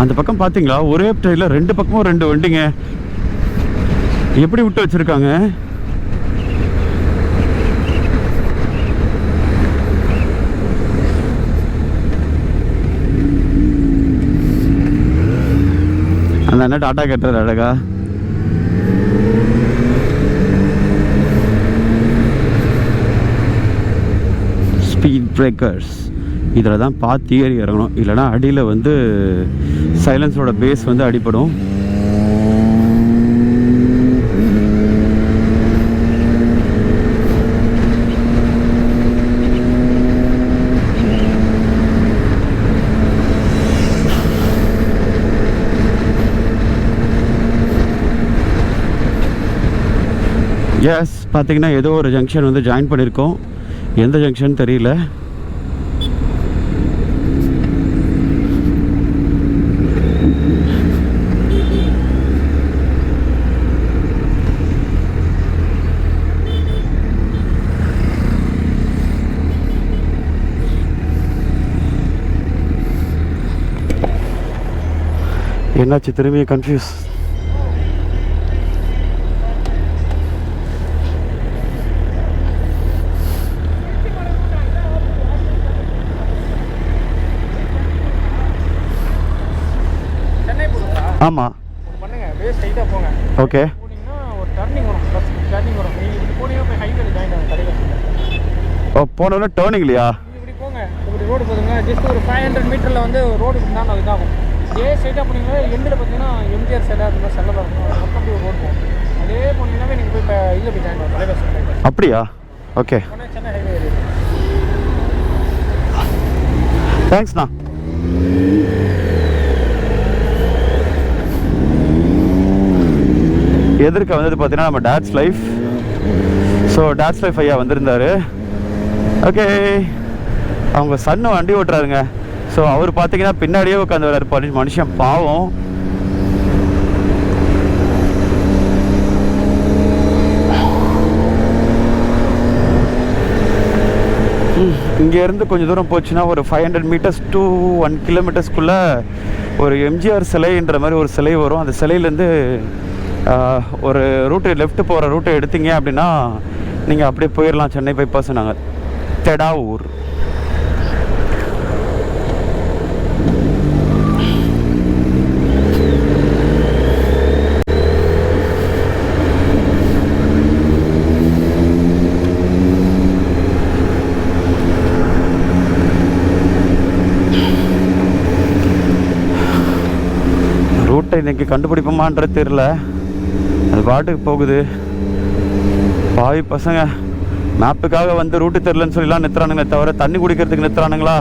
அந்த பக்கம் பார்த்தீங்களா, ஒரே ட்ரெயினில் 2 பக்கமும் 2 வண்டிங்க. எப்படி விட்டு வச்சுருக்காங்க. அந்த அண்ணா டாட்டா கேட்டார் அழகா. ஸ்பீட் பிரேக்கர்ஸ் இதில் தான் பார்த்து ஏறி இறங்கணும். இல்லைனா அடியில் வந்து சைலன்ஸோட பேஸ் வந்து அடிப்படும். எஸ், பார்த்தீங்கன்னா ஏதோ ஒரு ஜங்ஷன் வந்து ஜாயின் பண்ணியிருக்கோம். எந்த ஜங்ஷன் தெரியல. என்னாச்சு திரும்பி கன்ஃபியூஸ். ஆமாம், பண்ணுங்க அப்படியே ஸ்ட்ரைட்டாக போங்க. ஓகே. போனீங்கன்னா ஒரு டர்னிங் வரும், பஸ் டர்னிங் வரும். நீங்கள் இப்படி போனீங்கன்னா போய் ஹைவேல ஜாயின் ஆகும் தலைவர். ஓ, போனோன்னா டேர்னிங் இல்லையா? இப்படி போங்க, இப்படி ரோடு போதுங்க. ஜஸ்ட் ஒரு 500 மீட்டரில் வந்து ரோடு தான் இதாகும். அதே ஸ்ட்ரைட்டாக போனீங்கன்னா எண்டில் பார்த்தீங்கன்னா எம்ஜிஆர் சிலை அந்த மாதிரி செல்லலாம் இருக்கும். அது பக்கம் போய் ரோடு போகும். அதே போனீங்கன்னாவே நீங்கள் போய் இப்போ இதில் போய் ஜாயின் ஆகும், தலைவர். அப்படியா? ஓகே, போனால் சென்னை ஹைவே ஏரியா. தேங்க்ஸ்ண்ணா. எதிர்க்க வந்தது பார்த்தீங்கன்னா நம்ம Dad's life. So Dad's life ஐயா வந்திருந்தார். ஓகே, அவங்க சன்னு வண்டி ஓட்டுறாருங்க. ஸோ அவர் பார்த்தீங்கன்னா பின்னாடியே உட்காந்து வர்றாரு. மனுஷன் பாவம். இங்கேருந்து கொஞ்சம் தூரம் போச்சுன்னா ஒரு 500 மீட்டர்ஸ் to 1 கிலோமீட்டர்ஸ்க்குள்ளே ஒரு எம்ஜிஆர் சிலைன்ற மாதிரி ஒரு சிலை வரும். அந்த சிலையிலேருந்து ஒரு ரூட்டு லெஃப்ட் போகிற ரூட்டை எடுத்தீங்க அப்படின்னா நீங்கள் அப்படியே போயிடலாம் சென்னை பைபாஸ். நாங்கள் தெடாவூர். ரூட்டை இன்றைக்கி கண்டுபிடிப்போமான்றது தெரில. அது பாட்டுக்கு போகுது. பாவி பசங்க மேப்புக்காக வந்து ரூட்டு தெரிலன்னு சொல்லிலாம் நிறுத்துறானுங்களே தவிர தண்ணி குடிக்கிறதுக்கு நிறுத்துறானுங்களா?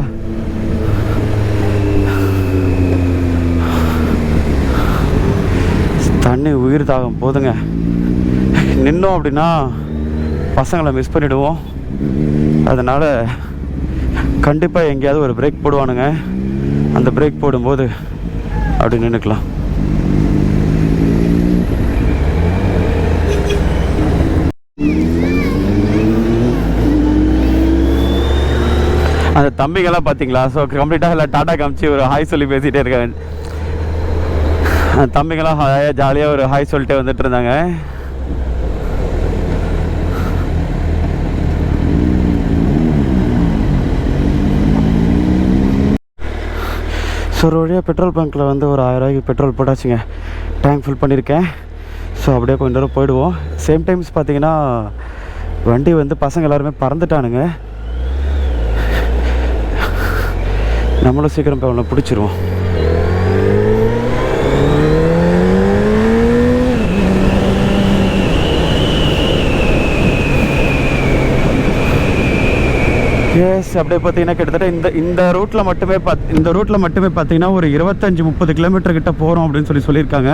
தண்ணி உயிர் தாகம் போதுங்க. நின்னோம் அப்படின்னா பசங்களை மிஸ் பண்ணிவிடுவோம். அதனால் கண்டிப்பாக எங்கேயாவது ஒரு பிரேக் போடுவானுங்க. அந்த பிரேக் போடும்போது அப்படி நின்றுக்கலாம். அந்த தம்பிங்கெல்லாம் பார்த்தீங்களா? ஸோ கம்ப்ளீட்டாக இல்லை டாட்டா காமிச்சு ஒரு ஹாய் சொல்லி பேசிகிட்டே இருக்காங்க. அந்த தம்பிங்கெல்லாம் ஜாலியாக ஒரு ஹாய் சொல்லிட்டே வந்துட்டு இருந்தாங்க. ஸோ ஒரு வழியாக பெட்ரோல் பங்க்கில் வந்து ஒரு 1000 ரூபாய்க்கு பெட்ரோல் போட்டாச்சுங்க. டேங்க் ஃபில் பண்ணியிருக்கேன். ஸோ அப்படியே கொஞ்சம் தூரம் போயிடுவோம். சேம் டைம்ஸ் பார்த்தீங்கன்னா வண்டி வந்து பசங்க எல்லாருமே பறந்துட்டானுங்க. நம்மளும் சீக்கிரம் போய் அவனை பிடிச்சிருவோம். எஸ், அப்படியே பார்த்தீங்கன்னா கிட்டத்தட்ட இந்த ரூட்டில் மட்டுமே பார்த்தீங்கன்னா ஒரு 25-30 கிலோமீட்டர் கிட்ட போகிறோம் அப்படின்னு சொல்லியிருக்காங்க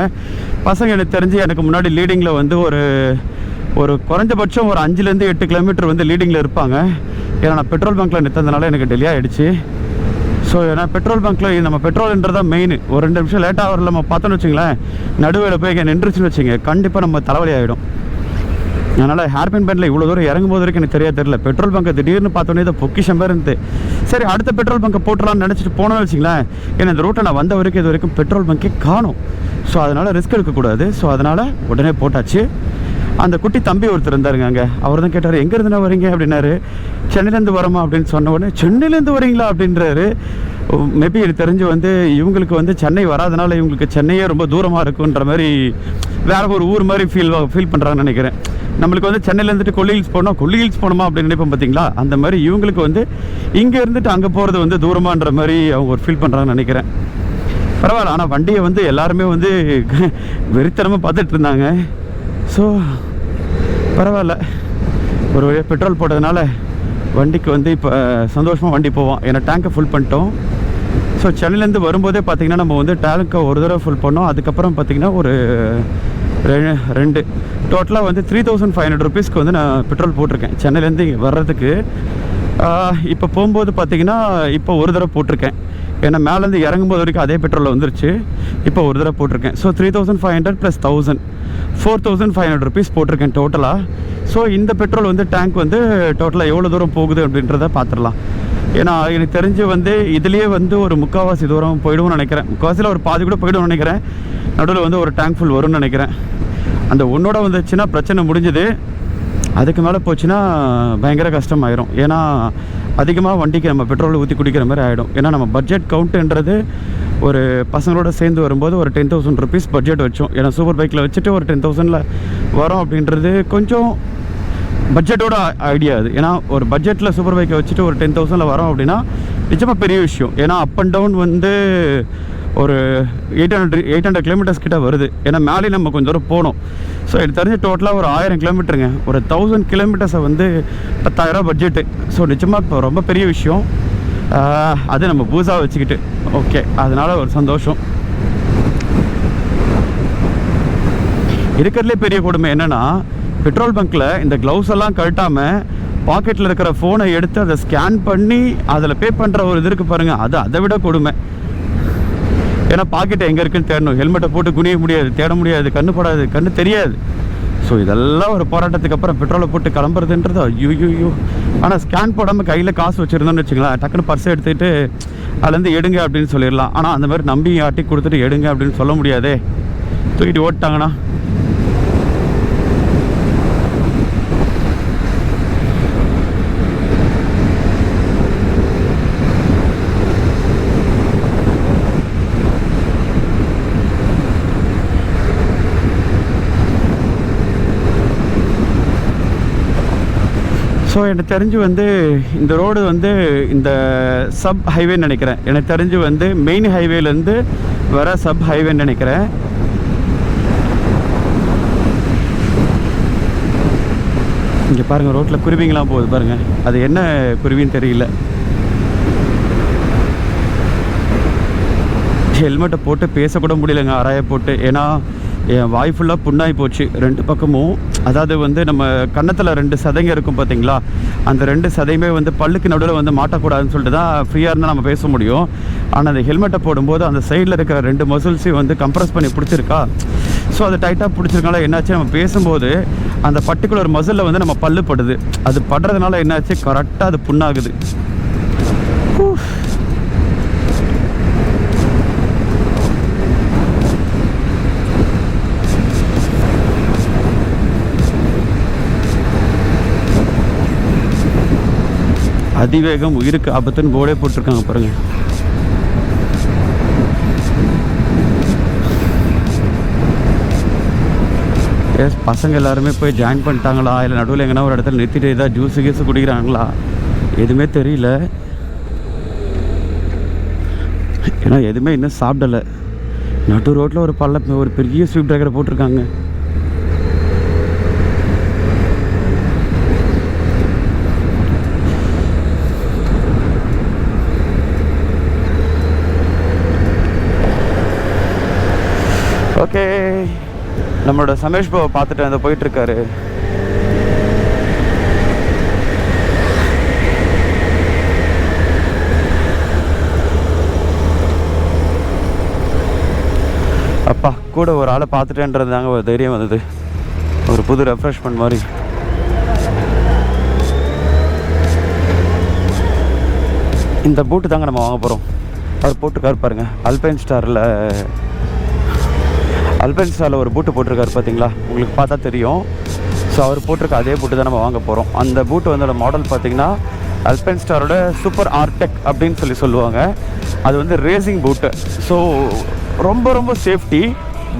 பசங்க. எனக்கு தெரிஞ்சு எனக்கு முன்னாடி லீடிங்கில் வந்து ஒரு குறைஞ்சபட்சம் ஒரு 5-8 கிலோமீட்டர் வந்து லீடிங்கில் இருப்பாங்க. ஏன்னா நான் பெட்ரோல் பங்க்கில் நிறுத்ததுனால எனக்கு டெலி ஆகிடுச்சு. ஸோ ஏன்னா பெட்ரோல் பங்க்கில் நம்ம பெட்ரோல்ன்றதான் மெயின். ஒரு 2 நிமிஷம் லேட்டாக வரல நம்ம பார்த்தோன்னு வச்சுங்களேன், நடுவில் போய் இங்கே நின்றுச்சுன்னு வச்சுங்க, கண்டிப்பாக நம்ம தலைவலி ஆகிடும். அதனால் ஹேர்பின் பேண்டில் இவ்வளோ தூரம் இறங்கும் போது வரைக்கும் எனக்கு தெரியல. பெட்ரோல் பங்கை திடீர்னு பார்த்தோன்னே இதை பொக்கிஷம் பேர் இருந்து சரி அடுத்த பெட்ரோல் பங்கை போட்டுடலான்னு நினச்சிட்டு போனோன்னு வச்சுங்களேன், ஏன்னா இந்த ரூட்டை நான் வந்த வரைக்கும் இது வரைக்கும் பெட்ரோல் பங்கே காணும். ஸோ அதனால் ரிஸ்க் எடுக்கக்கூடாது. ஸோ அதனால் உடனே போட்டாச்சு. அந்த குட்டி தம்பி ஒருத்தர் இருந்தாருங்க அங்கே. அவர் தான் கேட்டார், எங்கேருந்துண்ணா வரீங்க அப்படின்னாரு. சென்னையிலேருந்து வரோமா அப்படின்னு சொன்ன உடனே சென்னையிலேருந்து வரீங்களா அப்படின்றாரு. மேபி எனக்கு தெரிஞ்சு வந்து இவங்களுக்கு வந்து சென்னை வராதனால இவங்களுக்கு சென்னையே ரொம்ப தூரமாக இருக்குன்ற மாதிரி வேறு ஒரு ஊர் மாதிரி ஃபீல் பண்ணுறாங்கன்னு நினைக்கிறேன். நம்மளுக்கு வந்து சென்னையில் இருந்துட்டு கொல்லி ஹில்ஸ் போகணுமா அப்படின்னு நினைப்போம் பார்த்தீங்களா? அந்த மாதிரி இவங்களுக்கு வந்து இங்கே இருந்துட்டு அங்கே போகிறது வந்து தூரமான்ற மாதிரி அவங்க ஒரு ஃபீல் பண்ணுறாங்கன்னு நினைக்கிறேன். பரவாயில்ல. ஆனால் வண்டியை வந்து எல்லாருமே வந்து வெறித்தனமாக பார்த்துட்டு இருந்தாங்க. ஸோ பரவாயில்ல, ஒரு வழியாக பெட்ரோல் போட்டதுனால வண்டிக்கு வந்து இப்போ சந்தோஷமாக வண்டி போவோம். ஏன்னா டேங்கை ஃபுல் பண்ணிட்டோம். ஸோ சென்னையிலேருந்து வரும்போதே பார்த்திங்கன்னா நம்ம வந்து டேங்க்கை ஒரு தடவை ஃபுல் பண்ணோம். அதுக்கப்புறம் பார்த்திங்கன்னா ஒரு 2 டோட்டலாக வந்து 3500 ருபீஸ்க்கு வந்து நான் பெட்ரோல் போட்டிருக்கேன் சென்னையிலேருந்து இங்கே வர்றதுக்கு. இப்போ போகும்போது பார்த்திங்கன்னா இப்போ ஒரு தடவை போட்டிருக்கேன். ஏன்னா மேலேருந்து இறங்கும்போது வரைக்கும் அதே பெட்ரோலில் வந்துருச்சு. இப்போ ஒரு தடவை போட்டிருக்கேன். ஸோ 3500 + 1000 4500 ருபீஸ் போட்டிருக்கேன் டோட்டலாக. ஸோ இந்த பெட்ரோல் வந்து டேங்க் வந்து டோட்டலாக எவ்வளோ தூரம் போகுது அப்படின்றத பார்த்துடலாம். ஏன்னா எனக்கு தெரிஞ்சு வந்து இதுலேயே வந்து ஒரு 3/4 தூரம் போய்டும்னு நினைக்கிறேன். 3/4 ஒரு பாதி கூட போய்டும்னு நினைக்கிறேன். நடுவில் வந்து ஒரு டேங்க் ஃபுல் வரும்னு நினைக்கிறேன். அந்த ஒன்றோட வந்துச்சுன்னா பிரச்சனை முடிஞ்சுது. அதுக்கு மேலே போச்சுன்னா பயங்கர கஷ்டமாயிரும். ஏன்னா அதிகமாக வண்டிக்கு நம்ம பெட்ரோல் ஊற்றி குடிக்கிற மாதிரி ஆகிடும். ஏன்னா நம்ம பட்ஜெட் கவுண்ட்டுன்றது ஒரு பசங்களோட சேர்ந்து வரும்போது ஒரு 10,000 ருபீஸ் பட்ஜெட் வச்சோம். ஏன்னா சூப்பர் பைக்கில் வச்சுட்டு ஒரு 10,000 வரும் அப்படின்றது கொஞ்சம் பட்ஜெட்டோட ஐடியா அது. ஏன்னா ஒரு பட்ஜெட்டில் சூப்பர் பைக்கை வச்சுட்டு ஒரு 10,000 வரோம் அப்படின்னா நிச்சயமாக பெரிய விஷயம். ஏன்னா அப் அண்ட் டவுன் வந்து ஒரு 800 கிலோமீட்டர்ஸ் கிட்ட வருது. ஏன்னா மேலே நம்ம கொஞ்சம் தூரம் போகணும். ஸோ எனக்கு தெரிஞ்ச டோட்டலாக ஒரு 1000 கிலோமீட்டருங்க. ஒரு 1000 கிலோமீட்டர்ஸை வந்து 10,000 பட்ஜெட்டு. ஸோ நிச்சயமாக இப்போ ரொம்ப பெரிய விஷயம். அது நம்ம பூசாக வச்சுக்கிட்டு ஓகே, அதனால் ஒரு சந்தோஷம். இருக்கிறதுலே பெரிய கொடுமை என்னென்னா பெட்ரோல் பங்க்கில் இந்த க்ளவுஸ் எல்லாம் கழட்டாமல் பாக்கெட்டில் இருக்கிற ஃபோனை எடுத்து அதை ஸ்கேன் பண்ணி அதில் பே பண்ணுற ஒரு இது இருக்குது பாருங்கள், அது அதை விட கொடுமை. ஏன்னா பாக்கெட் எங்கே இருக்குன்னு தேடணும். ஹெல்மெட்டை போட்டு குனிய முடியாது, தேட முடியாது, கண்ணு படாது, கண்ணு தெரியாது. ஸோ இதெல்லாம் ஒரு போராட்டத்துக்கு அப்புறம் பெட்ரோலை போட்டு கிளம்புறதுன்றது ஐயோ. ஆனால் ஸ்கேன் போடாமல் கையில் காசு வச்சுருந்தோன்னு வச்சுங்களேன், டக்குன்னு பர்ஸை எடுத்துக்கிட்டு அதுலேருந்து எடுங்க அப்படின்னு சொல்லிடலாம். ஆனால் அந்த மாதிரி நம்பி ஆட்டி கொடுத்துட்டு எடுங்க அப்படின்னு சொல்ல முடியாதே. தூக்கிட்டு ஓட்டாங்கண்ணா. ஸோ எனக்கு தெரிஞ்சு வந்து இந்த ரோடு வந்து இந்த சப் ஹைவேன்னு நினைக்கிறேன். எனக்கு தெரிஞ்சு வந்து மெயின் ஹைவேலேருந்து வர சப் ஹைவேன்னு நினைக்கிறேன். இங்கே பாருங்கள், ரோட்டில் குருவிங்களாம் போகுது பாருங்கள். அது என்ன குருவின்னு தெரியல. ஹெல்மெட்டை போட்டு பேசக்கூட முடியலைங்க, அராய போட்டு. ஏன்னா என் வாய் ஃபுல்லாக புண்ணாகி போச்சு 2 பக்கமும். அதாவது வந்து நம்ம கன்னத்தில் 2 சதைங்க இருக்கும் பார்த்தீங்களா, அந்த 2 சதையுமே வந்து பல்லுக்கு நடுவில் வந்து மாட்டக்கூடாதுன்னு சொல்லிட்டு தான் ஃப்ரீயாக இருந்தால் நம்ம பேச முடியும். ஆனால் அந்த ஹெல்மெட்டை போடும்போது அந்த சைடில் இருக்கிற 2 மசில்ஸையும் வந்து கம்ப்ரஸ் பண்ணி பிடிச்சிருக்கா. ஸோ அது டைட்டாக பிடிச்சிருக்கனால என்னாச்சு, நம்ம பேசும்போது அந்த பர்டிகுலர் மசிலில் வந்து நம்ம பல்லு படுது. அது படுறதுனால என்னாச்சு, கரெக்டாக அது புண்ணாகுது. அதிவேகம் உயிருக்கு ஆபத்துன்னு போர்டே போட்டிருக்காங்க பாருங்க. எஸ், பசங்க எல்லாருமே போய் ஜாயின் பண்ணிட்டாங்களா, இல்லை நடுவில் எங்கன்னா ஒரு இடத்துல நிறுத்திட்டு ஏதாவது ஜூஸு கீஸு குடிக்கிறாங்களா, எதுவுமே தெரியல. ஏன்னா எதுவுமே இன்னும் சாப்பிடலை. நடு ரோட்டில் ஒரு பெரிய ஸ்வீட் பிரேக்கரை போட்டிருக்காங்க. ஓகே, நம்மளோட சமேஷ் பாவை பார்த்துட்டு அந்த போயிட்டுருக்காரு. அப்பா, கூட ஒரு ஆளை பார்த்துட்டேன்றது தாங்க ஒரு தைரியம் வந்தது, ஒரு புது ரெஃப்ரெஷ்மெண்ட் மாதிரி. இந்த பூட்டு தாங்க நம்ம வாங்க போகிறோம். அவர் போட்டிருக்காரு பாருங்கள், அல்பைன் ஸ்டாரில் ஒரு பூட்டு போட்டிருக்காரு பார்த்தீங்களா, உங்களுக்கு பார்த்தா தெரியும். ஸோ அவர் போட்டிருக்க அதே பூட்டு தான் நம்ம வாங்க போகிறோம். அந்த பூட்டு வந்து மாடல் பார்த்தீங்கன்னா அல்பைன் ஸ்டாரோட சூப்பர் ஆர்டெக் அப்படின்னு சொல்லுவாங்க. அது வந்து ரேசிங் பூட்டு. ஸோ ரொம்ப ரொம்ப சேஃப்டி,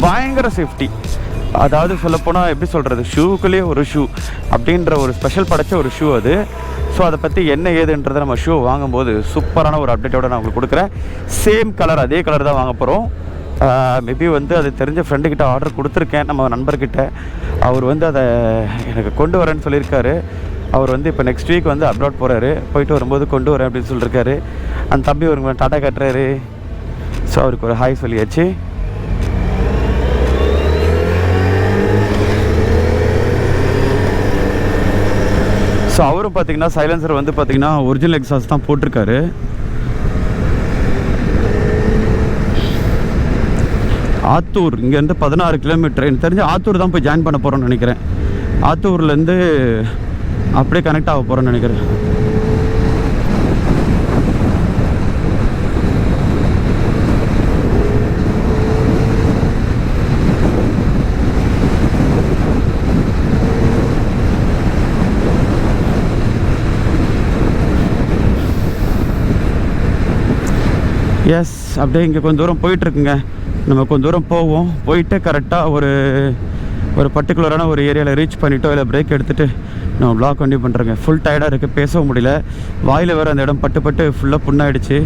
பயங்கர சேஃப்டி. அதாவது சொல்லப்போனால் எப்படி சொல்கிறது, ஷூக்குள்ளேயே ஒரு ஷூ அப்படின்ற ஒரு ஸ்பெஷல் படைச்ச ஒரு ஷூ அது. ஸோ அதை பற்றி என்ன ஏதுன்றதை நம்ம ஷூ வாங்கும்போது சூப்பரான ஒரு அப்டேட்டோடு நான் உங்களுக்கு கொடுக்குறேன். சேம் கலர், அதே கலர் தான் வாங்க போகிறோம். மேபி வந்து அது தெரிஞ்ச ஃப்ரெண்டுக்கிட்ட ஆர்டர் கொடுத்துருக்கேன், நம்ம நண்பர்கிட்ட. அவர் வந்து அதை எனக்கு கொண்டு வரேன்னு சொல்லியிருக்காரு. அவர் வந்து இப்போ நெக்ஸ்ட் வீக் வந்து அப்ராட் போகிறாரு. போயிட்டு வரும்போது கொண்டு வரேன் அப்படின்னு சொல்லியிருக்காரு. அந்த தம்பி ஒரு டாட்டா கட்டுறாரு. ஸோ அவருக்கு ஒரு ஹாய் சொல்லியாச்சு. ஸோ அவரும் பார்த்தீங்கன்னா சைலன்சர் வந்து பார்த்தீங்கன்னா ஒரிஜினல் எக்ஸாஸ்ட் தான் போட்டிருக்காரு. ஆத்தூர் இங்கேருந்து 16 கிலோமீட்டர். எனக்கு தெரிஞ்சு ஆத்தூர் தான் போய் ஜாயின் பண்ண போகிறோன்னு நினைக்கிறேன். ஆத்தூர்லேருந்து அப்படியே கனெக்ட் ஆக போகிறோன்னு நினைக்கிறேன். எஸ், அப்படியே இங்கே கொஞ்சம் தூரம் போயிட்டுருக்குங்க. நம்ம கொஞ்சம் தூரம் போவோம். போயிட்டு கரெக்டாக ஒரு பர்டிகுலரான ஒரு ஏரியாவில் ரீச் பண்ணிட்டோ இல்லை பிரேக் எடுத்துகிட்டு நம்ம வ்ளாக் கண்டினியூ பண்ணுறேங்க. ஃபுல் டயர்டாக இருக்குது, பேசவும் முடியல. வாயில் வேறு அந்த இடம் பட்டு ஃபுல்லாக புண்ணாயிடுச்சு.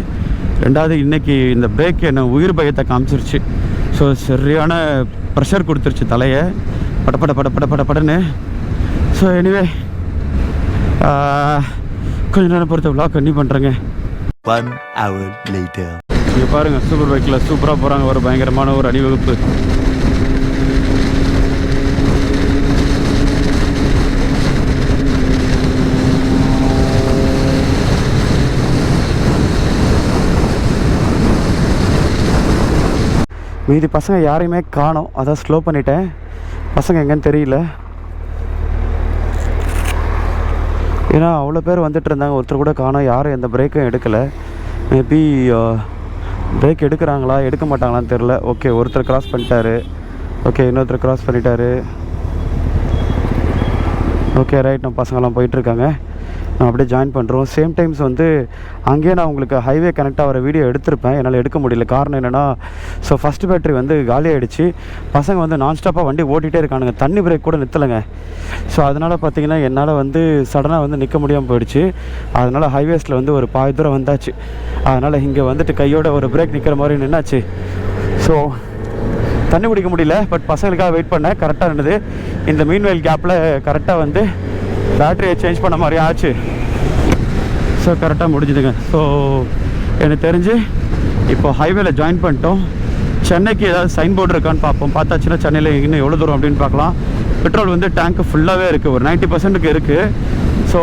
ரெண்டாவது இன்றைக்கி இந்த பிரேக் என்ன உயிர் பயத்தை காமிச்சிருச்சு. ஸோ சரியான ப்ரெஷர் கொடுத்துருச்சு தலையை, படன்னு. ஸோ எனிவே கொஞ்ச நேரம் பொறுத்த வ்ளாக் கண்டினியூ பண்ணுறேங்க. 1 hour later. இங்கே பாருங்கள், சூப்பர் பைக்கில் சூப்பராக போகிறாங்க. ஒரு பயங்கரமான ஒரு அணிவகுப்பு. மீதி பசங்க யாரையுமே காணோம். அதான் ஸ்லோ பண்ணிட்டேன். பசங்க எங்கன்னு தெரியல. ஏன்னா அவ்வளோ பேர் வந்துட்டு இருந்தாங்க, ஒருத்தர் கூட காணோம். யாரும் எந்த பிரேக்கும் எடுக்கலை. மேபி பிரேக் எடுக்கிறாங்களா எடுக்க மாட்டாங்களான்னு தெரில. ஓகே, ஒருத்தர் கிராஸ் பண்ணிட்டாரு. ஓகே, இன்னொருத்தர் கிராஸ் பண்ணிட்டாரு. ஓகே ரைட், நம்ம பசங்கள்லாம் போயிட்டுருக்காங்க. நம்ம அப்படியே ஜாயின் பண்ணுறோம். சேம் டைம்ஸ் வந்து அங்கேயே நான் உங்களுக்கு ஹைவே கனெக்ட் ஆகிற வீடியோ எடுத்திருப்பேன். என்னால் எடுக்க முடியல. காரணம் என்னென்னா, ஸோ ஃபஸ்ட்டு பேட்ரி வந்து காலியாகிடுச்சு. பசங்க வந்து நான்ஸ்டாப்பாக வண்டி ஓட்டிகிட்டே இருக்கானுங்க. தண்ணி பிரேக் கூட நிறுத்தலைங்க. ஸோ அதனால் பார்த்திங்கன்னா என்னால் வந்து சடனாக வந்து நிற்க முடியாமல் போயிடுச்சு. அதனால் ஹைவேஸில் வந்து ஒரு பாதி தூரம் வந்தாச்சு. அதனால் இங்கே வந்துட்டு கையோட ஒரு பிரேக் நிற்கிற மாதிரி நின்னாச்சு. ஸோ தண்ணி குடிக்க முடியல. பட் பசங்களுக்காக வெயிட் பண்ணேன். கரெக்டாக இருந்தது. இந்த மீன்வெயில் கேப்பில் கரெக்டாக வந்து பேட்டரியை சேஞ்ச் பண்ண மாதிரி ஆச்சு. ஸோ கரெக்டாக முடிஞ்சுதுங்க. ஸோ எனக்கு தெரிஞ்சு இப்போ ஹைவேல ஜாயின் பண்ணிட்டோம். சென்னைக்கு ஏதாவது சைன் போர்டு இருக்கான்னு பார்ப்போம். பார்த்தாச்சுன்னா சென்னையில் இன்னும் எவ்வளோ தூரம் அப்படின்னு பார்க்கலாம். பெட்ரோல் வந்து டேங்க்கு ஃபுல்லாகவே இருக்குது, ஒரு 90% இருக்குது. ஸோ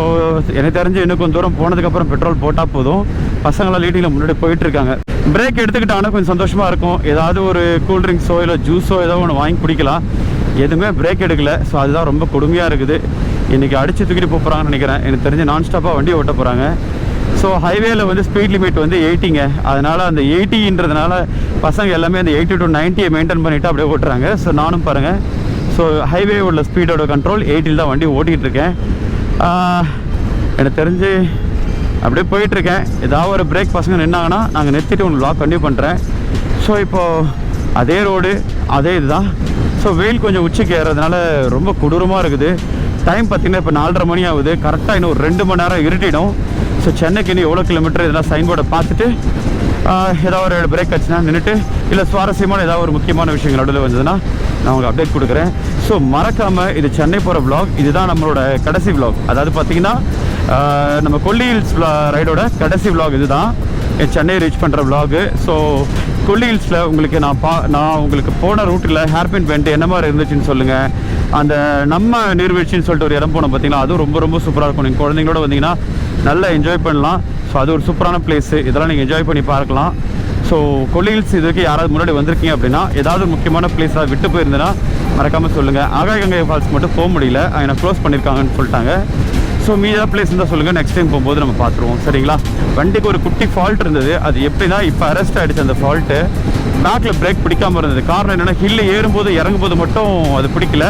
எனக்கு தெரிஞ்சு இன்னும் கொஞ்சம் தூரம் போனதுக்கப்புறம் பெட்ரோல் போட்டால் போதும். பசங்களாம் லீடிங்கில் முன்னாடி போயிட்டுருக்காங்க. பிரேக் எடுத்துக்கிட்டாங்கன்னா கொஞ்சம் சந்தோஷமாக இருக்கும். ஏதாவது ஒரு கூல்ட்ரிங்க்ஸோ இல்லை ஜூஸோ ஏதோ ஒன்று வாங்கி குடிக்கலாம். எதுவுமே பிரேக் எடுக்கலை. ஸோ அதுதான் ரொம்ப கொடுமையாக இருக்குது. இன்றைக்கி அடித்து தூக்கிட்டு போகிறாங்கன்னு நினைக்கிறேன். எனக்கு தெரிஞ்சு நான்ஸ்டாப்பாக வண்டி ஓட்ட போகிறாங்க. ஸோ ஹைவேல வந்து ஸ்பீட் லிமிட் வந்து 80ங்க. அதனால் அந்த 80ன்றதுனால பசங்க எல்லாமே அந்த 80 to 90 மெயின்டைன் பண்ணிவிட்டு அப்படியே ஓட்டுறாங்க. ஸோ நானும் பாருங்கள். ஸோ ஹைவே உள்ள ஸ்பீடோட கண்ட்ரோல் 80 தான் வண்டி ஓட்டிகிட்டு இருக்கேன். எனக்கு தெரிஞ்சு அப்படியே போயிட்டுருக்கேன். ஏதாவது ஒரு பிரேக் பசங்க நின்னாங்கன்னா நாங்கள் நிறுத்திட்டு உங்களுக்கு வ்ளாக் கண்டினியூ பண்ணுறேன். ஸோ இப்போது அதே ரோடு அதே இதுதான். ஸோ வெயில் கொஞ்சம் உச்சிக்கு ஏறதுனால ரொம்ப கொடூரமாக இருக்குது. டைம் பார்த்திங்கன்னா இப்போ 4:30 மணி ஆகுது. கரெக்டாக இன்னும் ஒரு 2 மணி நேரம் இருட்டிடும். ஸோ சென்னைக்கு இன்னும் எவ்வளோ கிலோமீட்டர் இதெல்லாம் சைன் போர்டை பார்த்துட்டு ஏதாவது ஒரு பிரேக் ஆச்சுன்னா நின்றுட்டு, இல்லை சுவாரஸ்யமான ஏதாவது ஒரு முக்கியமான விஷயங்கள் நடுவில் வந்ததுன்னா நான் உங்களுக்கு அப்டேட் கொடுக்குறேன். ஸோ மறக்காமல் இது சென்னை போகிற வ்ளாக். இதுதான் நம்மளோட கடைசி வ்ளாக். அதாவது பார்த்திங்கன்னா நம்ம கொல்லி ஹில்ஸ் ரைடோட கடைசி வ்ளாக் இதுதான், சென்னை ரீச் பண்ணுற வ்ளாகு. ஸோ கொல்லி ஹில்ஸில் உங்களுக்கு நான் உங்களுக்கு போன ரூட்டில் ஹேர்பின் பெண்ட் என்ன மாதிரி இருந்துச்சுன்னு சொல்லுங்கள். அந்த நம்ம நீர்வீழ்ச்சின்னு சொல்லிட்டு ஒரு இடம் போனோம் பார்த்தீங்கன்னா, அதுவும் ரொம்ப ரொம்ப சூப்பராக இருக்கும். நீங்கள் குழந்தைங்களோட வந்தீங்கன்னா நல்லா என்ஜாய் பண்ணலாம். ஸோ அது ஒரு சூப்பரான பிளேஸு. இதெல்லாம் நீங்கள் என்ஜாய் பண்ணி பார்க்கலாம். ஸோ கொல்லி ஹில்ஸ் இதுக்கு யாராவது முன்னாடி வந்திருக்கீங்க அப்படின்னா, ஏதாவது முக்கியமான பிளேஸ் ஏதாவது விட்டு போயிருந்தேன்னா மறக்காமல் சொல்லுங்கள். ஆகாயகங்கை ஃபால்ஸ் மட்டும் போக முடியல, அவங்க க்ளோஸ் பண்ணியிருக்காங்கன்னு சொல்லிட்டாங்க. ஸோ மீதாக பிளேஸ் இருந்தால் சொல்லுங்கள், நெக்ஸ்ட் டைம் போகும்போது நம்ம பார்த்துருவோம். சரிங்களா? வண்டிக்கு ஒரு குட்டி ஃபால்ட் இருந்தது. அது எப்படின்னா இப்போ அரெஸ்ட் ஆகிடுச்சு அந்த ஃபால்ட்டு. பேக்கில் பிரேக் பிடிக்காமல் இருந்தது. காரணம் என்னென்னா, ஹில்ல ஏறும்போது இறங்கும்போது மட்டும் அது பிடிக்கல.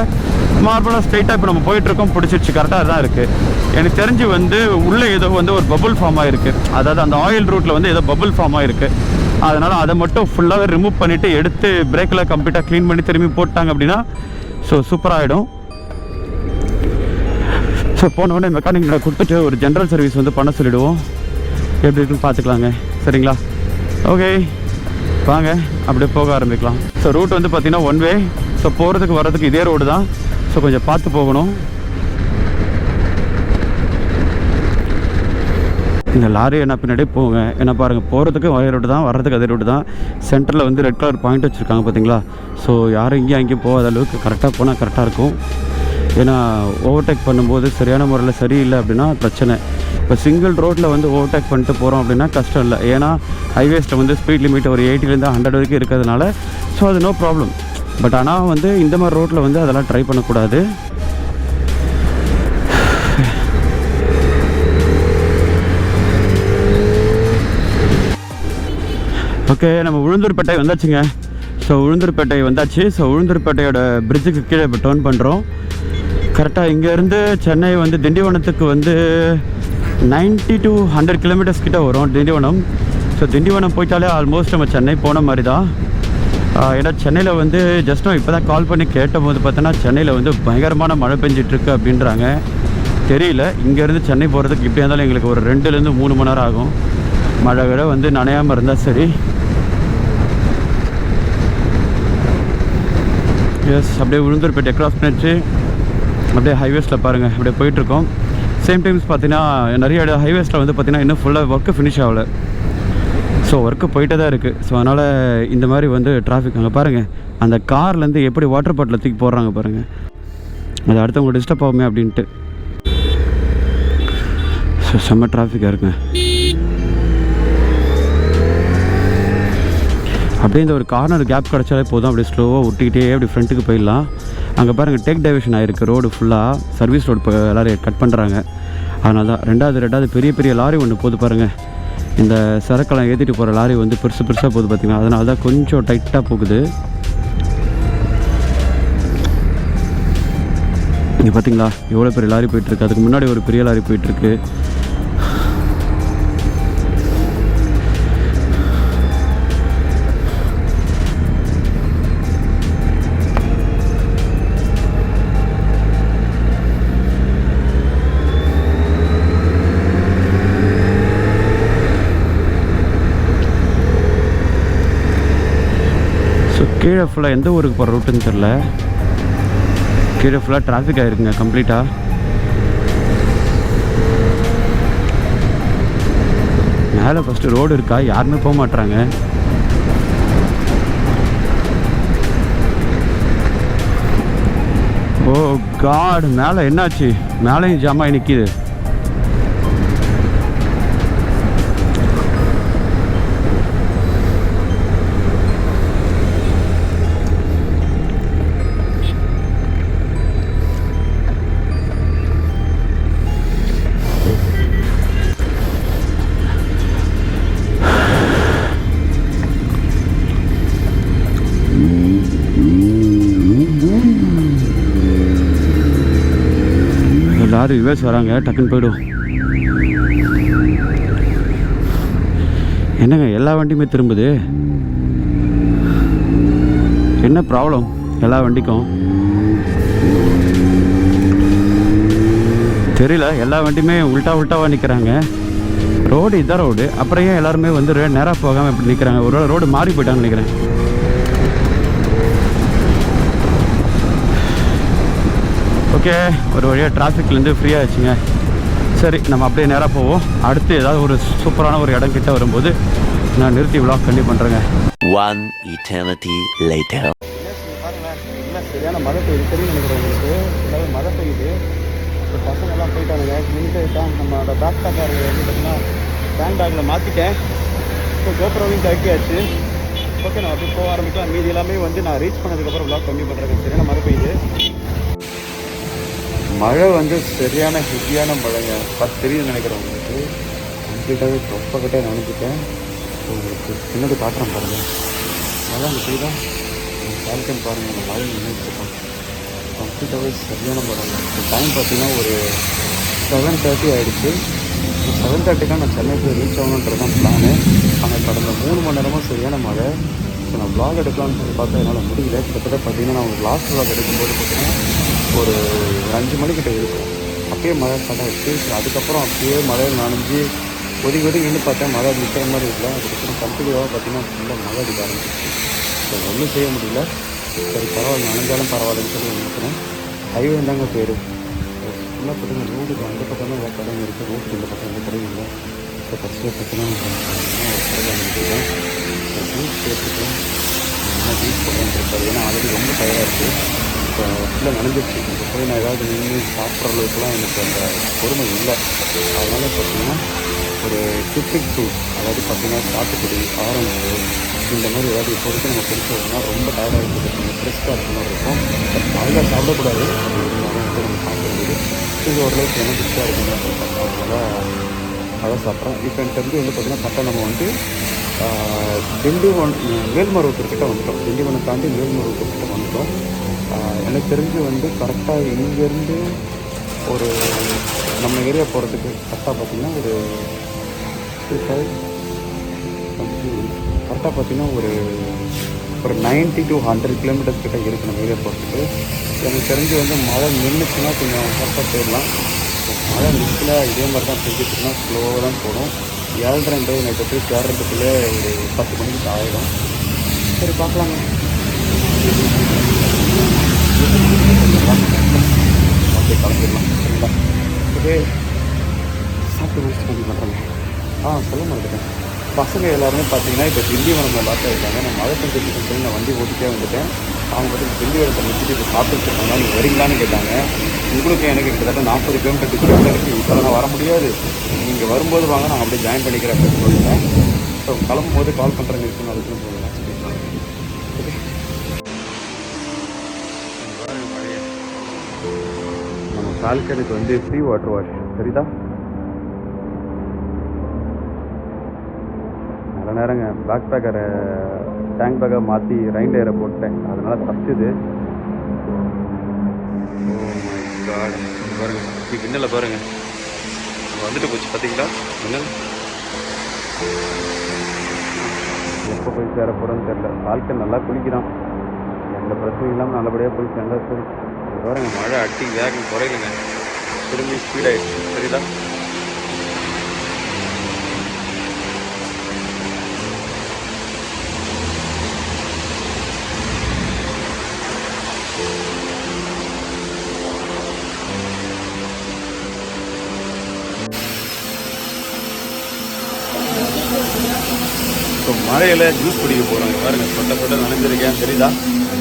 நார்மலாக ஸ்ட்ரைட்டாக இப்போ நம்ம போயிட்டுருக்கோம், பிடிச்சிருச்சு. கரெக்டாக தான் இருக்குது. எனக்கு தெரிஞ்சு வந்து உள்ளே ஏதோ வந்து ஒரு பபுள் ஃபார்ம் ஆகிருக்கு. அதாவது அந்த ஆயில் ரூட்டில் வந்து ஏதோ பபுள் ஃபார்ம் ஆகிருக்கு. அதனால் அதை மட்டும் ஃபுல்லாகவே ரிமூவ் பண்ணிவிட்டு எடுத்து பிரேக்கில் கம்ப்ளீட்டாக க்ளீன் பண்ணி திரும்பி போட்டாங்க அப்படின்னா ஸோ சூப்பராகிடும். ஸோ போனோடனே மெக்கானிக்கில் கொடுத்துட்டு ஒரு ஜென்ரல் சர்வீஸ் வந்து பண்ண சொல்லிவிடுவோம். எப்படி இருக்குன்னு பார்த்துக்கலாங்க. சரிங்களா? ஓகே, வாங்க அப்படியே போக ஆரம்பிக்கலாம். ஸோ ரூட் வந்து பார்த்திங்கன்னா 1 வே. ஸோ போகிறதுக்கு வர்றதுக்கு இதே ரோடு தான். ஸோ கொஞ்சம் பார்த்து போகணும். இந்த லாரி என்ன பின்னாடியே போங்க. ஏன்னா பாருங்கள், போகிறதுக்கு ஒரே ரோடு தான், வர்றதுக்கு அதே ரோடு தான். சென்டரில் வந்து ரெட் கலர் பாயிண்ட் வச்சுருக்காங்க பார்த்தீங்களா. ஸோ யாரும் இங்கேயும் அங்கேயும் போகாத அளவுக்கு கரெக்டாக போனால் கரெக்டாக இருக்கும். ஏன்னா ஓவர்டேக் பண்ணும்போது சரியான முறையில் சரியில்லை அப்படின்னா பிரச்சனை. இப்போ சிங்கிள் ரோட்டில் வந்து ஓவர்டேக் பண்ணிட்டு போகிறோம் அப்படின்னா கஷ்டம் இல்லை. ஏன்னா ஹைவேஸில் வந்து ஸ்பீட் லிமிட் ஒரு 80லேருந்து 100 வரைக்கும் இருக்கிறதுனால ஸோ அது நோ ப்ராப்ளம். பட் ஆனால் வந்து இந்த மாதிரி ரோட்டில் வந்து அதெல்லாம் ட்ரை பண்ணக்கூடாது. ஓகே, நம்ம உளுந்தூர்பேட்டை வந்தாச்சுங்க. ஸோ உளுந்தூர்பேட்டை வந்தாச்சு. ஸோ உளுந்தூர்பேட்டையோட பிரிட்ஜுக்கு கீழே இப்போ டர்ன் பண்ணுறோம். கரெக்டாக இங்கேருந்து சென்னை வந்து திண்டிவனத்துக்கு வந்து 90 to 100 கிலோமீட்டர்ஸ் கிட்ட வரும் திண்டிவனம். ஸோ திண்டிவனம் போயிட்டாலே ஆல்மோஸ்ட் நம்ம சென்னை போன மாதிரி தான். ஏன்னா சென்னையில் வந்து ஜஸ்ட் இப்போ தான் கால் பண்ணி கேட்டபோது பார்த்தோன்னா சென்னையில் வந்து பயங்கரமான மழை பெஞ்சிட்ருக்கு அப்படின்றாங்க. தெரியல, இங்கேருந்து சென்னை போகிறதுக்கு இப்படி இருந்தாலும் எங்களுக்கு ஒரு 2லேருந்து 3 மணி நேரம் ஆகும். மழை விட வந்து நனையாமல் இருந்தால் சரி. எஸ், அப்படியே உளுந்தூர்பேட்டை கிராஸ் பண்ணிடுச்சு. அப்படியே ஹைவேஸில் பாருங்கள் அப்படியே போயிட்டுருக்கோம். சேம் டைம்ஸ் பார்த்தீங்கன்னா நிறைய ஹைவேஸில் வந்து பார்த்திங்கன்னா இன்னும் ஃபுல்லாக ஒர்க்கு ஃபினிஷ் ஆகலை. ஸோ ஒர்க்கு போயிட்டே தான் இருக்குது. ஸோ அதனால் இந்த மாதிரி வந்து டிராஃபிக் அங்கே பாருங்கள், அந்த கார்லேருந்து எப்படி வாட்டர் பாட்டில் தூக்கி போடுறாங்க பாருங்கள். அது அடுத்தவங்க டிஸ்டர்ப் ஆகுமே அப்படின்ட்டு. ஸோ செம்ம டிராஃபிக்காக இருக்குங்க. அப்படியே இந்த ஒரு கார்னர் கேப் கிடச்சாலே போதும், அப்படியே ஸ்லோவாக ஒட்டிக்கிட்டே அப்படி ஃப்ரண்ட்டுக்கு போயிடலாம். அங்கே பாருங்கள் டேக் டைவர்ஷன் ஆகிருக்கு ரோடு ஃபுல்லாக. சர்வீஸ் ரோடு இப்போ எல்லோரும் கட் பண்ணுறாங்க. அதனால தான் ரெண்டாவது பெரிய பெரிய லாரி ஒன்று போகுது பாருங்கள். இந்த சரக்கெல்லாம் ஏற்றிட்டு போகிற லாரி வந்து பெருசாக போகுது பார்த்திங்கன்னா. அதனால தான் கொஞ்சம் டைட்டாக போகுது. இங்கே பார்த்தீங்களா எவ்வளோ பெரிய லாரி போயிட்டுருக்கு. அதுக்கு முன்னாடி ஒரு பெரிய லாரி போயிட்டுருக்கு. கீழே ஃபுல்லாக எந்த ஊருக்கு போகிற ரூட்டுன்னு தெரில. கீழே ஃபுல்லாக டிராஃபிக் ஆகிருக்குங்க கம்ப்ளீட்டாக. மேலே ஃபஸ்ட்டு ரோடு இருக்கா, யாருமே போக மாட்றாங்க. ஓ காட், மேலே என்னாச்சு? மேலேயும் ஜாமாய் நிற்கிது. லாரி ரிவர்ஸ் வராங்க, டக்குன்னு போய்டும். என்னங்க எல்லா வண்டியுமே திரும்புது, என்ன ப்ராப்ளம் எல்லா வண்டிக்கும் தெரியல. எல்லா வண்டியுமே உல்ட்டாவாக நிற்கிறாங்க. ரோடு இதான் ரோடு, அப்புறம் ஏன் எல்லாருமே வந்து நேராக போகாமல் இப்படி நிற்கிறாங்க? ஒரு ரோடு மாறி போயிட்டாங்கன்னு நினைக்கிறேன். ஓகே, ஒரு வழியாக டிராஃபிக்லேருந்து ஃப்ரீயாக ஆச்சுங்க. சரி, நம்ம அப்படியே நேராக போவோம். அடுத்து ஏதாவது ஒரு சூப்பரான ஒரு இடம் கிட்ட வரும்போது நான் நிறுத்தி விலாக் கண்டிப்பாக பண்ணுறேங்க. One eternity later. என்ன சரியான மழை பெய்யுது தெரியும் நினைக்கிறேன் உங்களுக்கு. எல்லாமே மழை பெய்யுது. இப்போ பசங்கள்லாம் போயிட்டானுங்க. நின்று தான் நம்மளோட பேக் பேக்கர் வந்து பார்த்திங்கன்னா பேண்ட் பேக்கில் மாற்றிட்டேன். இப்போ கோப்ரோவையும் கழட்டியாச்சு. ஓகே, நான் அப்படியே போக ஆரம்பிக்கலாம். மீதி எல்லாமே வந்து நான் ரீச் பண்ணதுக்கப்புறம் விலாக் கம்மி பண்ணுறேன். சரியான மழை பெய்யுது. மழை வந்து சரியான ஹெவியான மழைங்க. பார்த்து தெரியுதுன்னு நினைக்கிறேன் உங்களுக்கு. கம்ப்ளீட்டாகவே தொப்பக்கிட்டே நினைச்சிட்டேன். உங்களுக்கு சின்னது காட்டுறேன் பாருங்கள். மழை அங்கே பெய்யுதா? பால்கன் பாருங்கள், அந்த மழை நினைச்சிருக்கோம். கம்ப்ளீட்டாகவே சரியான மழைங்க. இப்போ டைம் பார்த்தீங்கன்னா ஒரு 7:30 ஆகிடுச்சு. 7:30க்காக நான் சென்னை போய் ரீச் ஆகணுன்றது தான் பிளானு. ஆனால் கடந்த 3 மணி நேரமாக சரியான மழை. ஸோ நான் வ்ளாக் எடுக்கலாம்னு சொல்லி பார்த்தா என்னால் முடியல. கிட்டத்தட்ட பார்த்தீங்கன்னா நான் லாஸ்ட் வ்ளாக் எடுக்கும்போது பார்த்தீங்கன்னா ஒரு 5 மணிக்கிட்ட இருக்கும். அப்பயே மழை ஸ்டார்ட் ஆகிடுச்சு. அதுக்கப்புறம் அப்படியே மழை நனைஞ்சு ஒதுக்கி நின்று பார்த்தேன். மழை நிற்கிற மாதிரி இல்லை. அதுக்கப்புறம் கண்டினியூவாக பார்த்தீங்கன்னா ஃபுல்லாக மழை அடிக்க ஆரம்பிச்சிச்சு. ஸோ ஒன்றும் செய்ய முடியல. சரி பரவாயில்ல, நனைஞ்சாலும் பரவாயில்லன்னு சொல்லி நினைக்கிறேன். ஹைவே தாங்க பேர். ஃபுல்லாக பார்த்தீங்கன்னா ரோடுக்கு அந்த பக்கம் தான் கடைங்க இருக்குது. ரோட்டுக்கு இந்த பக்கம் எந்த கடையும் இல்லை. ஸோ ஃபஸ்ட்டு பார்த்தீங்கன்னா ஜூஸ் சேர்த்துக்கலாம். என்ன ஜூஸ் போடுறேன்னு இருக்காது, ஏன்னா ஆல்ரெடி ரொம்ப டயர்டாக இருக்குது. இப்போ ஃபுல்லாக நனைஞ்சிருச்சு. இப்போ போய் நான் ஏதாவது நின்று சாப்பிட்ற அளவுக்குலாம் எனக்கு அந்த பொறுமை இல்லை. அதனால் பார்த்தீங்கன்னா ஒரு சிட்ரிக் ஜூஸ், அதாவது பார்த்தீங்கன்னா சாத்துக்குடி, ஆரஞ்சு, இந்த மாதிரி ஏதாவது இப்போதைக்கு நம்ம குடிச்சோம்னா ரொம்ப டயர்டாக இருக்குது, கொஞ்சம் ஃப்ரெஷ்ஷாக இருக்க மாதிரி இருக்கும். பட் காலையில் சாப்பிடக்கூடாது, அது இருந்தாலும் வந்து நம்ம சாப்பிடும்போது இது ஓரளவுக்கு எனர்ஜிக்காக இருக்குன்னு சொல்லிட்டாங்க. அதனால் அதை சாப்பிட்றேன். இப்போ எனக்கு தெரிஞ்சு வந்து பார்த்திங்கன்னா கரெக்டாக நம்ம வந்து மேல்மருவத்தூர்கிட்ட வந்துட்டோம். திண்டிவனம் தாண்டி மேல்மருவத்தூர்கிட்ட வந்துட்டோம். எனக்கு தெரிஞ்சு வந்து கரெக்டாக இங்கேருந்து ஒரு நம்ம ஏரியா போகிறதுக்கு கரெக்டாக பார்த்திங்கன்னா ஒரு கரெக்டாக பார்த்திங்கன்னா ஒரு 90 to 100 கிலோமீட்டர்ஸ் கிட்ட இருக்குது நம்ம ஏரியா போகிறதுக்கு. எனக்கு தெரிஞ்சு வந்து மழை நின்றுச்சுன்னா கொஞ்சம் கரெக்டாக போயிடலாம். மழை நிற்கல இதே மாதிரி தான் செஞ்சுட்டுனா ஸ்லோவாக தான் போடும். 7:30 நைட்டு போய் சேர்றதுக்குள்ளே ஒரு 10 மணிக்கு ஆகிடும். சரி பார்க்கலாங்க. அப்படியே கிளம்பிடலாம். சரிங்களா? ஓகே, சாப்பிட்டு முடிச்சு பண்ணி பண்ணுறேங்க. சொல்ல மாட்டேன். பசங்க எல்லாருமே பார்த்தீங்கன்னா இப்போ திண்டிவனத்தில் லாக் ஆகிட்டாங்க. நான் மழை பெஞ்சிட்டு சொல்லி நான் வண்டி ஓட்டிகிட்டே வந்துட்டேன். அவங்க வந்து திண்டிவனத்தை நிறுத்திட்டு இப்போ சாப்பிட்டு இருக்காங்க. நீங்கள் வரீங்களான்னு கேட்டாங்க. உங்களுக்கு எனக்கு கிட்டத்தட்ட 40 கிலோமீட்டர் டிஸ்டன்ஸ் இருக்குது. இப்போ நான் வர முடியாது, நீங்கள் வரும்போது வாங்க, நான் அப்படியே ஜாயின் பண்ணிக்கிறேன் அப்படின்னு சொல்லிட்டேன். ஸோ கிளம்பும் போது கால் பண்ணுறேங்க இருக்குன்னு அதுக்குன்னு சொல்லலாம். நம்ம பால்கனிக்கு வந்து ஃப்ரீ வாட்டர் வாஷ் சரிதா? நல்ல நேரங்க பேக் பேக்கரை டேங்க் பேக்கை மாற்றி ரைன் டயரை போட்டேன், அதனால் தப்பிச்சுது. பாருங்க கிண்ணல பாருங்க வந்துட்டு போச்சு பார்த்தீங்களா? மின்னல் எப்போ போய் சேர போகிறோன்னு தெரியல. பால்கன் நல்லா குளிக்கிறான், எந்த பிரச்சனையும் இல்லாமல் நல்லபடியாக போய் சேர்ந்தா சரி. பாருங்க மழை அட்டி வேகம் குறையிலுங்க, திரும்பி ஸ்பீட் ஆகிடுச்சு சரிதா? ஸோ மழையில் ஜூஸ் குடிக்க போகிறாங்க. பாருங்க சொட்ட நனைஞ்சிருக்கேன் தெரியுதா?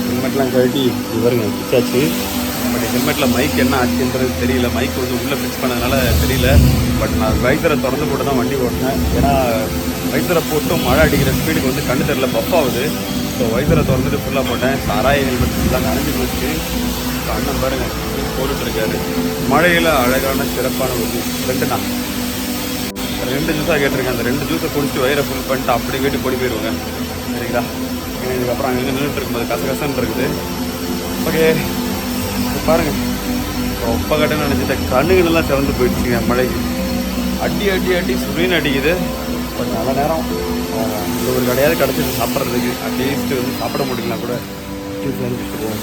ஹெல்மெட்லாம் கழட்டி இது பாருங்க பிச்சாச்சு. பட் ஹெல்மெட்டில் மைக் என்ன ஆச்சுன்றது தெரியல. மைக் வந்து உள்ளே ஃபிக்ஸ் பண்ணதுனால தெரியல. பட் நான் வைசரை திறந்து போட்டு தான் வண்டி ஓட்டினேன். ஏன்னா வைசரை போட்டும் மழை அடிக்கிற ஸ்பீடுக்கு வந்து கண்ணு தெரியல, பஃப் ஆகுது. ஸோ வைசரை திறந்துட்டு ஃபுல்லாக போட்டேன். சாராய ஹெல்மெட் ஃபுல்லாக நனைஞ்சு போச்சு. ஸோ அண்ணன் பாருங்கள் போட்டுட்ருக்காரு. மழையில் அழகான சிறப்பான ஒரு ஜூஸ். 2 ஜூஸாக கேட்டிருக்கேன். அந்த 2 ஜூஸை குடிச்சு வயிறை ஃபுல் பண்ணிட்டு அப்படி வீட்டு கொடி போயிடுவாங்க சரிங்களா? இதுக்கப்புறம் அங்கே நின்றுட்டு இருக்கும்போது கசகசன்னு இருக்குது. ஓகே பாருங்கள் ரொம்ப கட்டன்னு நினச்சிட்டேன். கண்ணுகளெல்லாம் சிறந்து போயிடுச்சுங்க மழைக்கு. அடி சுரின்னு அடிக்குது. பட் நல்ல நேரம் இந்த ஒரு கடையாவது கிடச்சிது சாப்பிட்றதுக்கு. அட்லீஸ்ட் வந்து சாப்பிட முடியலாம் கூட ஜூஸ் அனுப்பிச்சுடுவோம்.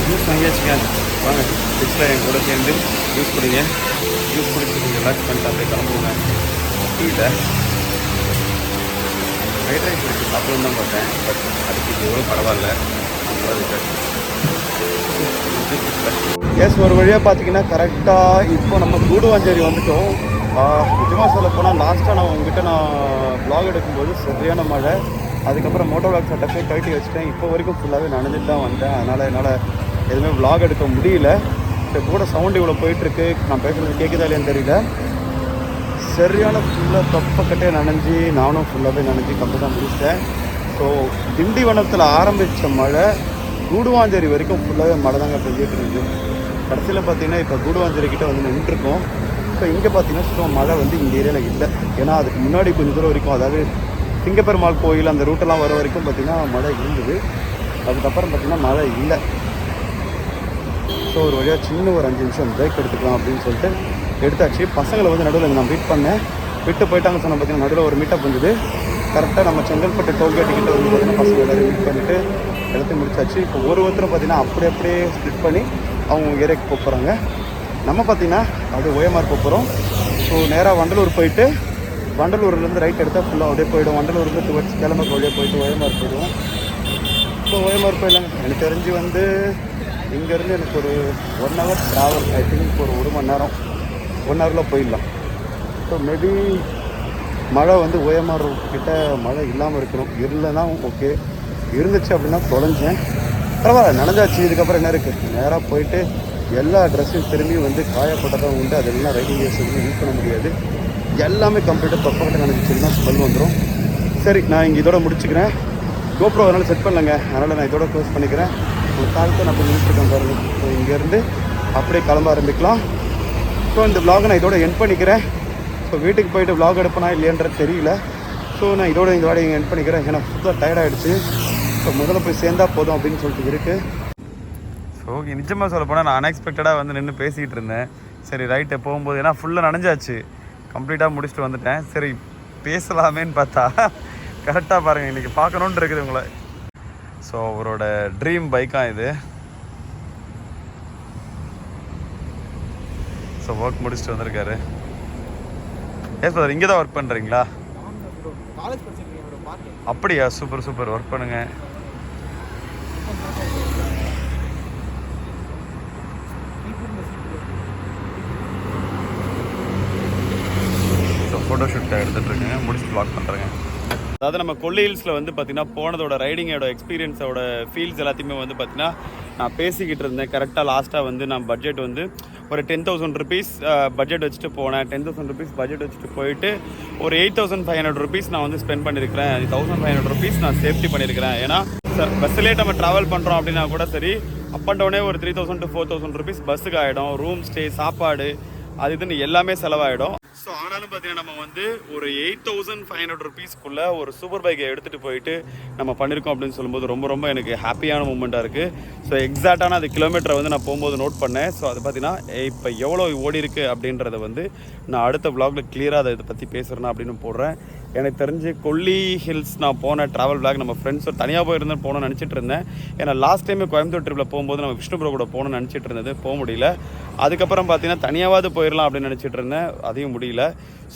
ஜூஸ் வாங்கியாச்சுங்க. வாங்க ஃபிக்ஸில் என் கூட சேர்ந்து ஜூஸ் குடிங்க. ஜூஸ் குடிச்சு கொஞ்சம் ரிலாக்ஸ் பண்ணிட்டு அப்படியே கிளம்புங்க. இல்லை ஃப்ரைட் ரைஸ் வச்சு சாப்பிடணும் தான் பார்த்தேன். பட் அதுக்கு எவ்வளோ பரவாயில்ல. ஒரு வழியாக பார்த்தீங்கன்னா கரெக்டாக இப்போ நம்ம கூடுவாஞ்சேரி வந்துட்டோம். நிஜமாக சொல்ல போனால் லாஸ்ட்டாக நான் உங்ககிட்ட வ்ளாக் எடுக்கும்போது சரியான மழை. அதுக்கப்புறம் மோட்டோ வ்ளாக் சட்டப்பே கழட்டி வச்சுட்டேன். இப்போ வரைக்கும் ஃபுல்லாகவே நனைஞ்சிட்டு தான் வந்தேன். அதனால் என்னால் எதுவுமே வ்ளாக் எடுக்க முடியல. இப்போ கூட சவுண்டு இவ்வளோ போயிட்டுருக்கு. நான் பேசுகிறது கேட்குதா இல்லையான்னு தெரியல. சரியான ஃபுல்லாக தொப்பக்கட்டே நனைஞ்சி நானும் ஃபுல்லாகவே நனைஞ்சி கம்பு தான் முடிச்சிட்டேன். ஸோ திண்டிவனத்தில் ஆரம்பித்த மழை கூடுவாஞ்சேரி வரைக்கும் ஃபுல்லாகவே மழை தாங்க பெஞ்சிட்டு இருந்துச்சு. கடைசியில் பார்த்தீங்கன்னா இப்போ கூடுவாஞ்சேரி கிட்டே வந்து நின்றுருக்கோம். இப்போ இங்கே பார்த்தீங்கன்னா சுத்தமாக மழை வந்து இந்த ஏரியாவில் இல்லை. ஏன்னா அதுக்கு முன்னாடி கொஞ்சம் தூரம் வரைக்கும், அதாவது சிங்கப்பெருமாள் கோயில் அந்த ரூட்டெல்லாம் வர வரைக்கும் பார்த்திங்கன்னா மழை இருந்தது. அதுக்கப்புறம் பார்த்திங்கன்னா மழை இல்லை. ஸோ ஒரு வழியாக சின்ன ஒரு 5 நிமிஷம் பிரேக் எடுத்துக்கலாம் அப்படின்னு சொல்லிட்டு எடுத்தாச்சு. பசங்களை வந்து நடுவில் நான் வெயிட் பண்ணேன். விட்டு போயிட்டாங்க சொன்னால் பார்த்தீங்கன்னா நடுவில் ஒரு மீட்டப் வந்தது. கரெக்டாக நம்ம செங்கல்பட்டு டோல்கேட்டு கிட்ட வந்து பார்த்தீங்கன்னா பசங்க எல்லோரும் வெயிட் பண்ணிவிட்டு எல்லாத்தையும் முடிச்சாச்சு. இப்போ ஒருத்தரும் பார்த்தீங்கன்னா அப்படியே ஸ்ப்ளிட் பண்ணி அவங்க ஏரியாவுக்கு போகிறாங்க. நம்ம பார்த்தீங்கன்னா அது ஓஎம்ஆர் போகிறோம். ஸோ நேராக வண்டலூர் போயிட்டு வண்டலூர்லேருந்து ரைட் எடுத்தால் ஃபுல்லாக அப்படியே போய்டும். வண்டலூர்லேருந்து டுவர்ட்ஸ் கிளம்புக்கு வழியாக போயிட்டு ஓஎம்ஆர் போயிடுவோம். ஸோ ஓஎம்ஆர் போயிடலாங்க. எனக்கு தெரிஞ்சு வந்து இங்கேருந்து எனக்கு ஒரு 1 hour ட்ராவல். ஐ திங்க் ஒரு 1 மணி நேரம் 1 hourல போயிடலாம். ஸோ மேபி மழை வந்து ஓஎம்ஆர் கிட்ட மழை இல்லாமல் இருக்கணும், இல்லைன்னா ஓகே, இருந்துச்சு அப்படின்னா தொலைஞ்சேன். பரவாயில்ல, நனைஞ்சாச்சு. இதுக்கப்புறம் என்ன இருக்குது, நேராக போயிட்டு எல்லா ட்ரெஸ்ஸும் திரும்பி வந்து காயப்பட்டதாக உண்டு, அதெல்லாம் ரைடிங் கேர்ஸ் வந்து யூஸ் பண்ண முடியாது. எல்லாமே கம்ப்ளீட்டாக தொப்பக்கிட்ட நினைச்சிச்சுன்னா ஸ்மெல் வந்துடும். சரி, நான் இங்கே இதோட முடிச்சுக்கிறேன். கோப்ரோ அதனால் செட் பண்ணலங்க, அதனால் நான் இதோட க்ளோஸ் பண்ணிக்கிறேன். ஒரு காலத்தை நான் இப்போ முடிச்சுருக்கேன் பாருங்க. ஸோ இங்கேருந்து அப்படியே கிளம்ப ஆரம்பிக்கலாம். ஸோ இந்த vlog நான் இதோட எண்ட் பண்ணிக்கிறேன். ஸோ வீட்டுக்கு போயிட்டு vlog எடுப்பேனா இல்லையன்றது தெரியல. ஸோ நான் இதோட இந்த வாடகை எண்ட் பண்ணிக்கிறேன். ஏன்னா ஃபுல்லாக டயர்டாகிடுச்சு. ஸோ முதல்ல போய் சேர்ந்தா போதும் அப்படின்னு சொல்லிட்டு இருக்குது. ஸோ நிஜமாக சொல்ல போனால் நான் அன்எக்ஸ்பெக்டடாக வந்து நின்று பேசிகிட்டு இருந்தேன். சரி ரைட்டு போகும்போது, ஏன்னா ஃபுல்லாக நனைஞ்சாச்சு, கம்ப்ளீட்டாக முடிச்சுட்டு வந்துட்டேன். சரி பேசலாமேன்னு பார்த்தா கரெக்டாக பாருங்கள், இன்றைக்கி பார்க்கணுன்னு இருக்குது உங்களை. ஸோ அவரோட ட்ரீம் பைக்காக இது. ஸோ ஒர்க் முடிச்சுட்டு வந்திருக்காரு. எஸ் பிரதர், இங்கே தான் ஒர்க் பண்ணுறீங்களா? அப்படியா, சூப்பர் சூப்பர், ஒர்க் பண்ணுங்க. ஸோ ஃபோட்டோஷூட் எடுத்துகிட்டு இருக்கேங்க, முடிச்சுட்டு vlog பண்ணுறேங்க. அதாவது நம்ம கொல்லி ஹில்ஸில் வந்து பார்த்திங்கன்னா போனதோட ரைடிங்கோட எக்ஸ்பீரியன்ஸோட ஃபீல்ஸ் எல்லாத்தையுமே வந்து பார்த்திங்கன்னா நான் பேசிக்கிட்டு இருந்தேன். கரெக்டாக லாஸ்ட்டாக வந்து நான் பட்ஜெட் வந்து ஒரு 10,000 rupees பட்ஜெட் வச்சுட்டு போனேன். 10,000 rupees பட்ஜெட் வச்சுட்டு போயிட்டு ஒரு 8,500 rupees நான் வந்து ஸ்பெண்ட் பண்ணியிருக்கிறேன். 1,500 rupees நான் சேஃப்டி பண்ணியிருக்கிறேன். ஏன்னா பஸ்ஸிலே நம்ம ட்ராவல் பண்ணுறோம் அப்படின்னா கூட சரி, அப் அண்ட் டவுனே ஒரு 3,000 to 4,000 rupees பஸ்ஸுக்கு ஆகிடும். ரூம் ஸ்டே, சாப்பாடு, அது இதுன்னு எல்லாமே செலவாகிடும். ஸோ ஆனாலும் பார்த்தீங்கன்னா நம்ம வந்து ஒரு 8,500 rupeesக்குள்ளே ஒரு சூப்பர் பைக்கை எடுத்துகிட்டு போயிட்டு நம்ம பண்ணியிருக்கோம் அப்படின்னு சொல்லும்போது ரொம்ப ரொம்ப எனக்கு ஹாப்பியான மூமெண்ட்டாக இருக்குது. ஸோ எக்ஸாக்டான அது கிலோமீட்டரை வந்து நான் போகும்போது நோட் பண்ணேன். ஸோ அது பார்த்தீங்கன்னா இப்போ எவ்வளோ ஓடி இருக்குது அப்படின்றத வந்து நான் அடுத்த vlogல கிளியராக அதை இதை பற்றி பேசுகிறேன்னா அப்படின்னு போடுறேன். எனக்கு தெரிஞ்சு கொல்லி ஹில்ஸ் நான் போன ட்ராவல் vlog நம்ம ஃப்ரெண்ட்ஸ் தனியாக போயிருந்தேன் போகணும்னு நினச்சிட்டு இருந்தேன். ஏன்னா லாஸ்ட் டைம் கோயம்புத்தூர் ட்ரிப்பில் போகும்போது நம்ம விஷ்ணு ப்ரோ கூட போகணும்னு நினச்சிட்டு இருந்தது, போக முடியல. அதுக்கப்புறம் பார்த்தீங்கன்னா தனியாவது போயிடலாம் அப்படின்னு நினச்சிட்டு இருந்தேன், அதையும் முடியல.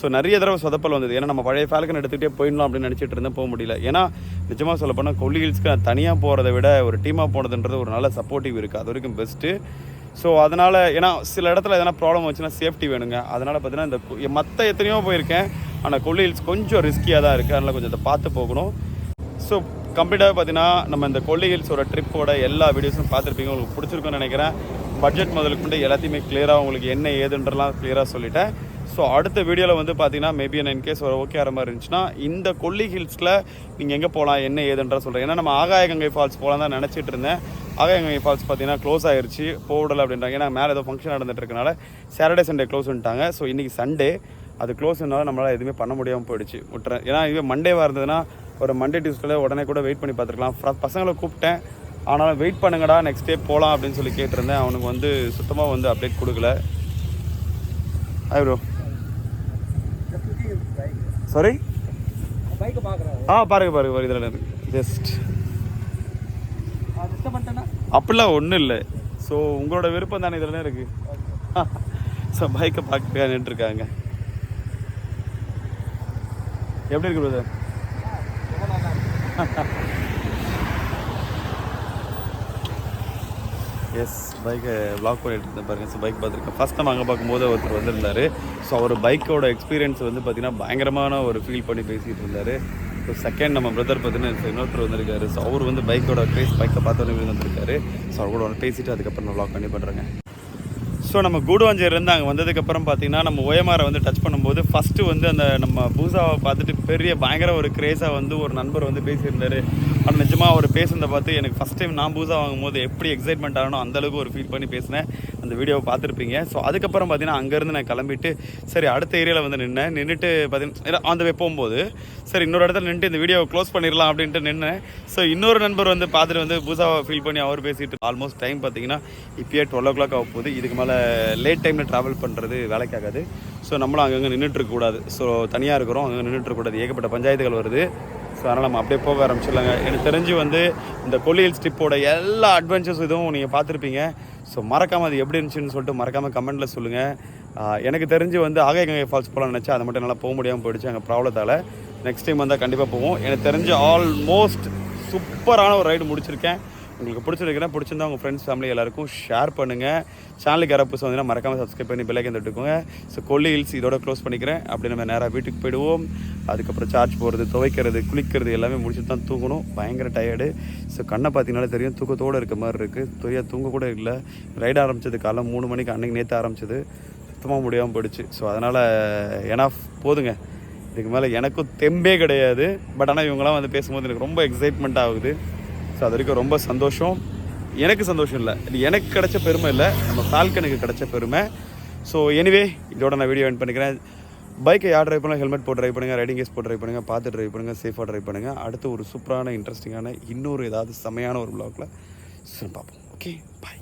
ஸோ நிறைய தடவை சொதப்பல் வந்தது. ஏன்னா நம்ம பழைய ஃபால்கன் எடுத்துகிட்டே போயிடலாம் அப்படின்னு நினச்சிட்டு இருந்தேன், போக முடியல. ஏன்னா நிஜமாக சொல்ல போனால் கொல்லி ஹில்ஸ்க்கு நான் தனியாக போகிறத விட ஒரு டீமாக போனதுன்றது ஒரு நல்ல சப்போர்ட்டிவ் இருக்குது, அது வரைக்கும் பெஸ்ட்டு. ஸோ அதனால் ஏன்னா சில இடத்துல எதனா ப்ராப்ளம் வச்சுன்னா சேஃப்டி வேணுங்க. அதனால் பார்த்தீங்கன்னா இந்த மற்ற எத்தனையோ போயிருக்கேன், ஆனால் கொல்லி ஹில்ஸ் கொஞ்சம் ரிஸ்கியாக தான் இருக்குது. அதனால் கொஞ்சம் அதை பார்த்து போகணும். ஸோ கம்ப்ளீட்டாக பார்த்தீங்கன்னா நம்ம இந்த கொல்லி ஹில்ஸோட ட்ரிப்போட எல்லா வீடியோஸும் பார்த்துருப்பீங்க, உங்களுக்கு பிடிச்சிருக்குன்னு நினைக்கிறேன். பட்ஜெட் முதலுக்கு எல்லாத்தையுமே கிளியராக உங்களுக்கு என்ன ஏதுன்றலாம் கிளியராக சொல்லிட்டேன். ஸோ அடுத்த வீடியோவில் வந்து பார்த்தீங்கன்னா மேபி என்ன இன்கேஸ் ஒரு ஓகே ஆகிற மாதிரி இருந்துச்சுன்னா இந்த கொல்லி ஹில்ஸில் நீங்கள் எங்கே போகலாம் என்ன ஏதுன்ற சொல்கிறேன். ஏன்னா நம்ம ஆகாயகங்கை ஃபால்ஸ் போகலாம் தான் நினச்சிட்டு இருந்தேன். ஆகாயகங்கை ஃபால்ஸ் பார்த்தீங்கன்னா க்ளோஸ் ஆகிருச்சு, போடலை அப்படின்றாங்க. ஏன்னா மேலே ஏதோ ஃபங்க்ஷன் நடந்துட்டு இருக்கனால சாட்டர்டே சண்டே க்ளோஸ் பண்ணிட்டாங்க. ஸோ இன்றைக்கி சண்டே, அது க்ளோஸ்னால நம்மளால் எதுவுமே பண்ண முடியாமல் போயிடுச்சு, விட்டுறேன். ஏன்னா இதுவே மண்டேவாக இருந்ததுன்னா ஒரு மண்டே டியூஸ்டே உடனே கூட வெயிட் பண்ணி பார்த்துருக்கலாம். பசங்களை கூப்பிட்டேன், ஆனாலும் வெயிட் பண்ணுங்கடா நெக்ஸ்ட் டே போகலாம் அப்படின்னு சொல்லி கேட்டிருந்தேன். அவனுக்கு வந்து சுத்தமாக வந்து அப்டேட் கொடுக்கல. ப்ரோ சாரி, பாருங்க இதில் ஜஸ்ட் அப்படிலாம் ஒன்றும் இல்லை. ஸோ உங்களோட விருப்பம் தானே இதில் இருக்குது. ஸோ பைக்கை பார்க்க நின்றுருக்காங்க. எப்படி இருக்கு பிரதர்? எஸ், பைக்கை vlog பண்ணிட்டு இருந்தேன் பாருங்கள். ஸோ பைக் பார்த்துருக்கேன். ஃபஸ்ட் டைம் அங்கே பார்க்கும்போது ஒருத்தர் வந்திருந்தார். ஸோ அவர் பைக்கோட எக்ஸ்பீரியன்ஸ் வந்து பார்த்திங்கன்னா பயங்கரமான ஒரு ஃபீல் பண்ணி பேசிகிட்டு இருந்தார். ஸோ செகண்ட் நம்ம பிரதர் பார்த்தீங்கன்னா இன்னொருத்தர் வந்திருக்காரு. ஸோ அவர் வந்து பைக்கோட க்ரேஸ், பைக்கை பார்த்தோன்னே வந்திருக்காரு. ஸோ அவர் கூட வந்து பேசிவிட்டு அதுக்கப்புறம் நான் vlog பண்ணி பண்ணுறேங்க. ஸோ நம்ம கூடுவாஞ்சேரிலேருந்து அங்கே வந்ததுக்கப்புறம் பார்த்திங்கன்னா நம்ம ஓஎம்ஆரை வந்து டச் பண்ணும்போது ஃபஸ்ட்டு வந்து அந்த நம்ம பூசாவை பார்த்துட்டு பெரிய பயங்கர ஒரு க்ரேஸாக வந்து ஒரு நண்பர் வந்து பேசியிருந்தார். ஆனால் நிஜமாக அவர் பேசுனதை பார்த்து எனக்கு ஃபஸ்ட் டைம் நான் பூசா வாங்கும்போது எப்படி எக்ஸைட்மெண்ட் ஆகணும் அந்தளவுக்கு ஒரு ஃபீல் பண்ணி பேசினேன். அந்த வீடியோவை பார்த்துருப்பீங்க. ஸோ அதுக்கப்புறம் பார்த்தீங்கன்னா அங்கேருந்து நான் கிளம்பிட்டு சரி அடுத்த ஏரியாவில் வந்து நின்றுட்டு பார்த்தீங்கன்னா அந்த வே போகும்போது சரி இன்னொரு இடத்துல நின்றுட்டு இந்த வீடியோவை க்ளோஸ் பண்ணிடலாம் அப்படின்ட்டு நின்னேன். ஸோ இன்னொரு நண்பர் வந்து பார்த்துட்டு வந்து பூசாவை ஃபீல் பண்ணி அவர் பேசிட்டு ஆல்மோஸ்ட் டைம் பார்த்தீங்கன்னா இப்போயே 12 o'clock ஆக போகுது. இதுக்கு மேலே லேட் டைமில் ட்ராவல் பண்ணுறது வேலைக்காகாது. ஸோ நம்மளும் அங்கங்கே நின்றுட்டுருக்கக்கூடாது. ஸோ தனியாக இருக்கிறோம், அங்கே நின்றுட்டுருக்கூடாது, ஏகப்பட்ட பஞ்சாயத்துகள் வருது. ஸோ அதனால் நம்ம அப்படியே போக ஆரம்பிச்சிடலாங்க. எனக்கு தெரிஞ்சு வந்து இந்த கொல்லி ஹில்ஸ் ட்ரிப்போட எல்லா அட்வென்ச்சர்ஸ் இதுவும் நீங்கள் பார்த்துருப்பீங்க. ஸோ மறக்காமல் அது எப்படி இருந்துச்சுன்னு சொல்லிட்டு மறக்காமல் கமெண்ட்டில் சொல்லுங்கள். எனக்கு தெரிஞ்சு வந்து ஆகாயகங்கை ஃபால்ஸ் போகலான்னு நினச்சா அது மட்டும் நல்லா போக முடியாமல் போயிடுச்சு அங்கே ப்ராப்ளத்தால். நெக்ஸ்ட் டைம் வந்தால் கண்டிப்பாக போவோம். எனக்கு தெரிஞ்சு ஆல்மோஸ்ட் சூப்பரான ஒரு ரைடு முடிச்சிருக்கேன். உங்களுக்கு பிடிச்சிருந்தா உங்கள் ஃப்ரெண்ட்ஸ் ஃபேமிலி எல்லாருக்கும் ஷேர் பண்ணுங்கள். சேனலுக்கு யாராவது புதுசாக வந்தீங்கன்னா மறக்காமல் சப்ஸ்கிரைப் பண்ணி பெல் ஐக்கன் தட்டுக்கோங்க. ஸோ கொல்லி ஹில்ஸ் இதோட க்ளோஸ் பண்ணிக்கிறேன். அப்படி நம்ம நேராக வீட்டுக்கு போயிடுவோம். அதுக்கப்புறம் சார்ஜ் போடுறது, துவைக்கிறது, குளிக்கிறது எல்லாமே முடிச்சுட்டு தான் தூங்கணும். பயங்கர டயர்டு. ஸோ கண்ணை பார்த்தீங்கனாலே தெரியும் தூக்கத்தோடு இருக்க மாதிரி இருக்குது. தொய்யா தூங்க கூட இல்லை. ரைடு ஆரம்பித்தது காலைல 3 மணிக்கு, அன்றைக்கி நேற்று ஆரம்பிச்சது, சுத்தமாக முடியாமல் போயிடுச்சு. ஸோ அதனால் ஏன்னா போதுங்க, இதுக்கு மேலே எனக்கும் தெம்பே கிடையாது. பட் ஆனால் இவங்களாம் வந்து பேசும்போது எனக்கு ரொம்ப எக்ஸைட்மெண்ட் ஆகுது. ஸோ அது வரைக்கும் ரொம்ப சந்தோஷம். எனக்கு சந்தோஷம் இல்லை, இது எனக்கு கிடைச்ச பெருமை இல்லை, நம்ம ஃபால்கனுக்கு கிடைச்ச பெருமை. ஸோ எனிவே இதோட நான் வீடியோ எண்ட் பண்ணிக்கிறேன். பைக்கை யார் ட்ரைவ் பண்ணலாம், ஹெல்மெட் போட்டு ட்ரைவ் பண்ணுங்கள், ரைடிங் கேஸ் போட்டு ட்ரைவ் பண்ணுங்கள், பார்த்து ட்ரைவ் பண்ணுங்கள், சேஃபாக ட்ரைவ் பண்ணுங்கள். அடுத்து ஒரு சூப்பரான இன்ட்ரெஸ்டிங்கான இன்னொரு ஏதாவது செமையான ஒரு வ்ளாகில் பார்ப்போம். ஓகே, பாய்.